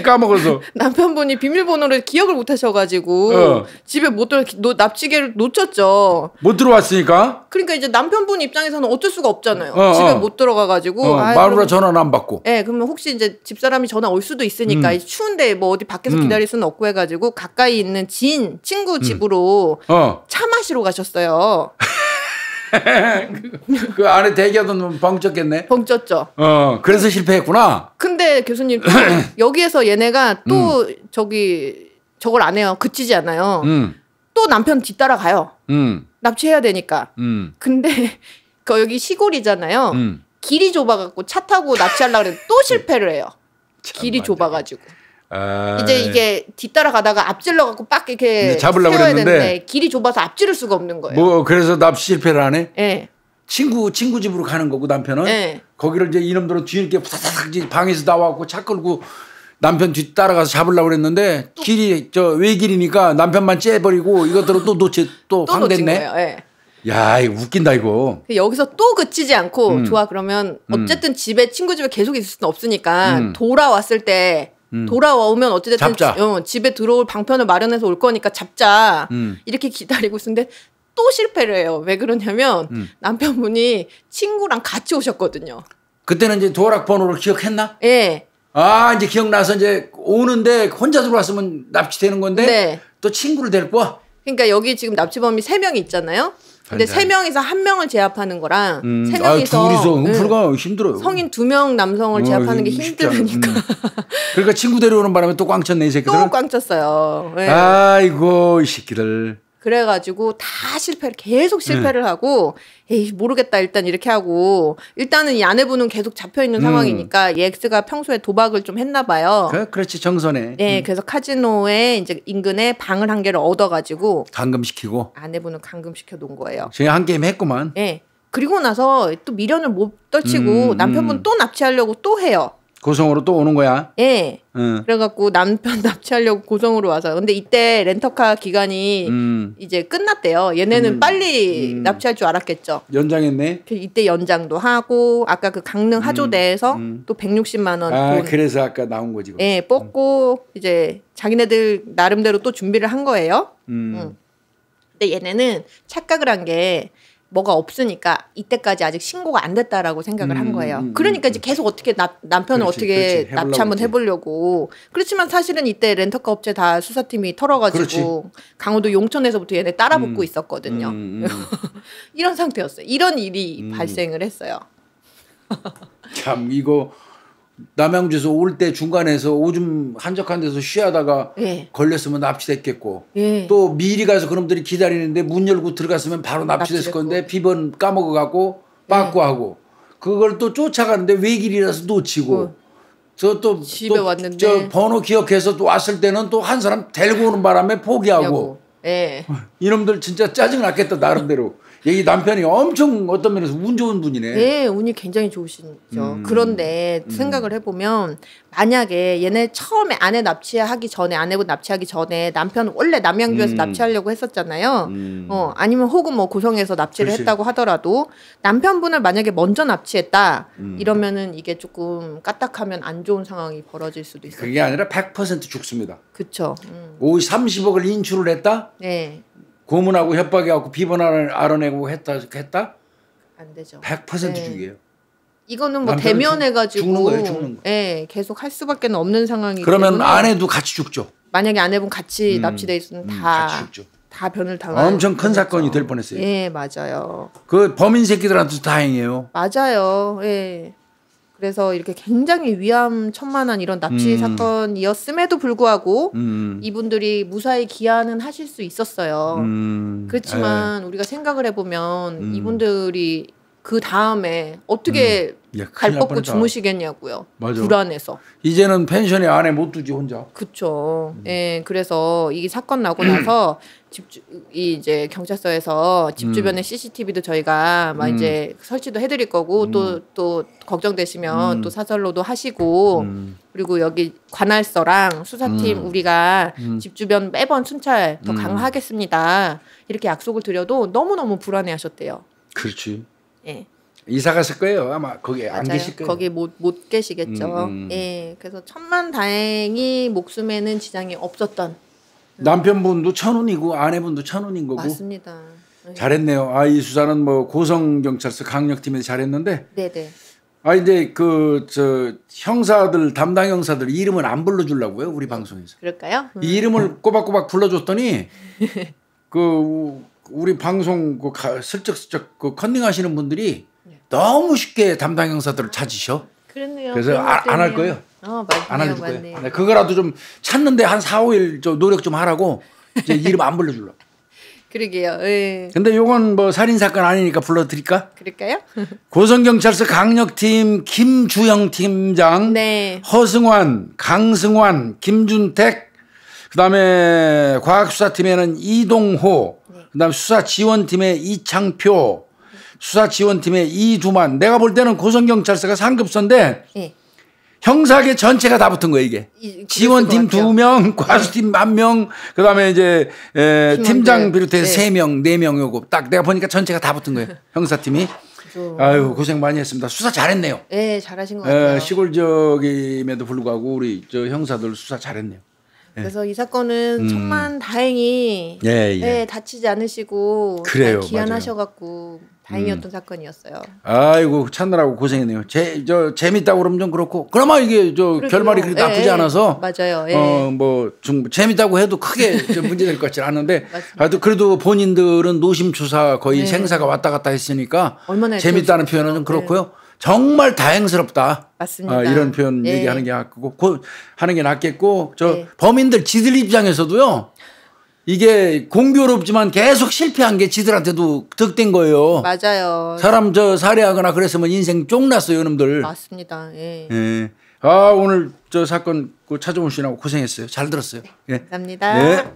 까먹어서. 남편분이 비밀번호를 기억을 못 하셔가지고 집에 못 들어 납치개를 놓쳤죠. 못 들어왔으니까. 그러니까 이제 남편분 입장에서는 어쩔 수가 없잖아요. 집에 못 들어가가지고. 마누라 전화는 안 받고. 네, 그러면 혹시 이제 집사람이 전화 올 수도 있으니까 추운데 뭐 어디 밖에서 기다릴 수는 없고 해가지고 가까이 있는 친구 집으로 차 마시러 가셨어요. 그 안에 대기하던 벙쪘겠네. 벙쪘죠. 그래서 실패했구나. 근데 교수님 여기에서 얘네가 또 저걸 안 해요. 그치지 않아요. 또 남편 뒤따라 가요. 납치해야 되니까. 근데 여기 시골이잖아요. 길이 좁아갖고 차 타고 납치하려고 그랬는데 또 실패를 해요. 길이 좁아가지고. 이제 이게 뒤따라 가다가 앞질러 갖고 빡 이렇게 잡으려고 그랬는데 길이 좁아서 앞지를 수가 없는 거예요. 뭐 그래서 납치 실패를 하네. 네. 친구 집으로 가는 거고 남편은 네. 거기를 이제 이놈들은 뒤늦게 푸사삭 방에서 나와갖고 차 끌고 남편 뒤 따라가서 잡으려고 그랬는데 길이 외길이니까 남편만 째버리고 이것들은 또 황됐네. 네. 야, 이거 웃긴다 이거. 여기서 또 그치지 않고 좋아 그러면 어쨌든 친구 집에 계속 있을 수는 없으니까 돌아왔을 때. 돌아오면 어찌됐든 집에 들어올 방편을 마련해서 올 거니까 잡자. 이렇게 기다리고 있었는데 또 실패를 해요. 왜 그러냐면 남편분이 친구랑 같이 오셨거든요. 그때는 이제 도락 번호를 기억했나? 예. 이제 기억나서 이제 오는데 혼자 들어왔으면 납치되는 건데 네. 또 친구를 데리고 와. 그러니까 여기 지금 납치범이 3명이 있잖아요. 근데 3명이서 1명을 제압하는 거랑 3명이서 둘이서 힘들어요. 성인 2명 남성을 제압하는 게 힘들으니까. 그러니까 친구 데려오는 바람에 또 꽝 쳤네 이 새끼들. 또 꽝 쳤어요. 네. 아이고 이 새끼들. 그래가지고 다 계속 실패를 하고 에이 모르겠다 일단 이렇게 하고 일단은 이 아내분은 계속 잡혀있는 상황이니까 이 X가 평소에 도박을 좀 했나 봐요. 그렇지 정선에. 네, 그래서 카지노에 이제 인근에 방을 한 개를 얻어가지고 감금시키고 아내분은 감금시켜 놓은 거예요. 저희 한 게임 했구만. 네, 그리고 나서 또 미련을 못 떨치고 남편분 또 납치하려고 또 해요. 고성으로 또 오는 거야? 예. 그래갖고 남편 납치하려고 고성으로 와서. 근데 이때 렌터카 기간이 이제 끝났대요. 얘네는 빨리 납치할 줄 알았겠죠. 연장했네. 이때 연장도 하고 아까 그 강릉 하조대에서 또 160만 원. 그래서 아까 나온 거지. 예, 뽑고 이제 자기네들 나름대로 또 준비를 한 거예요. 근데 얘네는 착각을 한 게 뭐가 없으니까 이때까지 아직 신고가 안 됐다라고 생각을 한 거예요. 그러니까 이제 계속 어떻게 남편을 어떻게 납치 한번 해보려고. 그렇지만 사실은 이때 렌터카 업체 다 수사팀이 털어가지고 강원도 용천에서부터 얘네 따라붙고 있었거든요. 이런 상태였어요. 이런 일이 발생을 했어요. 참 이거 남양주에서 올 때 중간에서 오줌 한적한 데서 쉬하다가 걸렸으면 납치됐겠고 또 미리 가서 그놈들이 기다리는데 문 열고 들어갔으면 바로 납치됐을 건데 비번 까먹어갖고 빠꾸 하고 그걸 또 쫓아가는데 외길이라서 놓치고 저 또 집에 왔는데 저 번호 기억해서 또 왔을 때는 또 한 사람 데리고 오는 바람에 포기하고 이놈들 진짜 짜증 났겠다 나름대로. 이 남편이 엄청 어떤 면에서 운 좋은 분이네. 네, 운이 굉장히 좋으시죠. 그런데 생각을 해보면 만약에 얘네 처음에 아내분 납치하기 전에 남편은 원래 남양주에서 납치하려고 했었잖아요. 아니면 혹은 뭐 고성에서 납치를 했다고 하더라도 남편분을 만약에 먼저 납치했다 이러면은 이게 조금 까딱하면 안 좋은 상황이 벌어질 수도 있어요. 그게 아니라 100% 죽습니다. 그렇죠. 30억을 인출을 했다? 네. 고문하고 협박해갖고 비번을 알아내고 했다? 안 되죠. 100% 죽이에요. 이거는 뭐 대면해가지고 죽는 거예요. 네, 계속 할 수밖에 없는 상황이기 그러면 때문에 아내도 같이 죽죠. 만약에 아내분 같이 납치돼 있으면 다 변을 당하는 엄청 큰 사건이 될 뻔했어요. 예, 맞아요. 그 범인 새끼들한테도 다행이에요. 맞아요. 예. 그래서 이렇게 굉장히 위암천만한 이런 납치 사건이었음에도 불구하고 이분들이 무사히 기한은 하실 수 있었어요. 그렇지만 우리가 생각을 해보면 이분들이 그 다음에 어떻게 갈 뻗고 주무시겠냐고요. 맞아. 불안해서. 이제는 펜션에 안에 못 두지 혼자. 그렇죠. 예, 그래서 이 사건 나고 나서 이제 경찰서에서 집 주변에 CCTV도 저희가 막 이제 설치도 해드릴 거고 또 걱정되시면 또 사설로도 하시고 그리고 여기 관할서랑 수사팀 우리가 집 주변 매번 순찰 더 강화하겠습니다. 이렇게 약속을 드려도 너무너무 불안해하셨대요. 그렇지. 예. 이사 갔을 거예요. 아마 거기 안 맞아요. 계실 거예요. 거기 못 계시겠죠. 예, 그래서 천만다행히 목숨에는 지장이 없었던. 남편분도 천운이고 아내분도 천운인 거고. 맞습니다. 잘했네요. 아, 이 수사는 뭐 고성경찰서 강력팀에서 잘했는데. 네네. 아, 이제 저 형사들 담당 형사들 이름은 안 불러주려고요, 우리 방송에서. 그럴까요? 이 이름을 꼬박꼬박 불러줬더니 우리 방송 슬쩍슬쩍 컨닝하시는 분들이 너무 쉽게 담당 형사들을 찾으셔. 그렇네요. 그래서 안 할 거예요. 맞네요. 안 알려줄 거예요. 네, 그거라도 좀 찾는데 한 4, 5일 노력 좀 하라고 이제 이름 안 불러주려고. 그러게요. 예. 근데 요건 뭐 살인사건 아니니까 불러드릴까? 그럴까요? 고성경찰서 강력팀 김주영 팀장, 네. 허승환, 강승환, 김준택, 그다음에 과학수사팀에는 이동호, 그다음에 수사지원팀에 이창표, 수사지원팀에 이두만. 내가 볼 때는 고성경찰서가 상급서인데 네. 형사계 전체가 다 붙은 거예요, 이게. 지원팀 2명, 과수팀 1명, 그다음에 이제 팀장 비롯해서 3명, 4명 요거 딱 내가 보니까 전체가 다 붙은 거예요. 형사팀이. 아유, 고생 많이 했습니다. 수사 잘했네요. 네, 잘하신 것 같아요. 시골 지역임에도 불구하고 우리 저 형사들 수사 잘했네요. 그래서 이 사건은 천만다행히 다치지 않으시고 그래요, 귀환하셔갖고 다행이었던 사건이었어요. 아이고, 찾느라고 고생했네요. 재밌다고 그러면 좀 그렇고, 그나마 이게 결말이 그렇게 나쁘지 않아서. 맞아요. 재밌다고 해도 크게 문제될 것 같지는 않은데, 하여튼 그래도 본인들은 노심초사 거의 생사가 왔다 갔다 했으니까 재밌다는 표현은 좀 그렇고요. 정말 다행스럽다. 맞습니다. 이런 표현 얘기하는 게 하는 게 낫겠고, 범인들 지들 입장에서도요. 이게 공교롭지만 계속 실패한 게 지들한테도 득된 거예요. 맞아요. 사람 살해하거나 그랬으면 인생 쫑났어요, 이놈들. 맞습니다. 예. 아, 오늘 저 사건 찾아오시느라고 고생했어요. 잘 들었어요. 감사합니다. 네.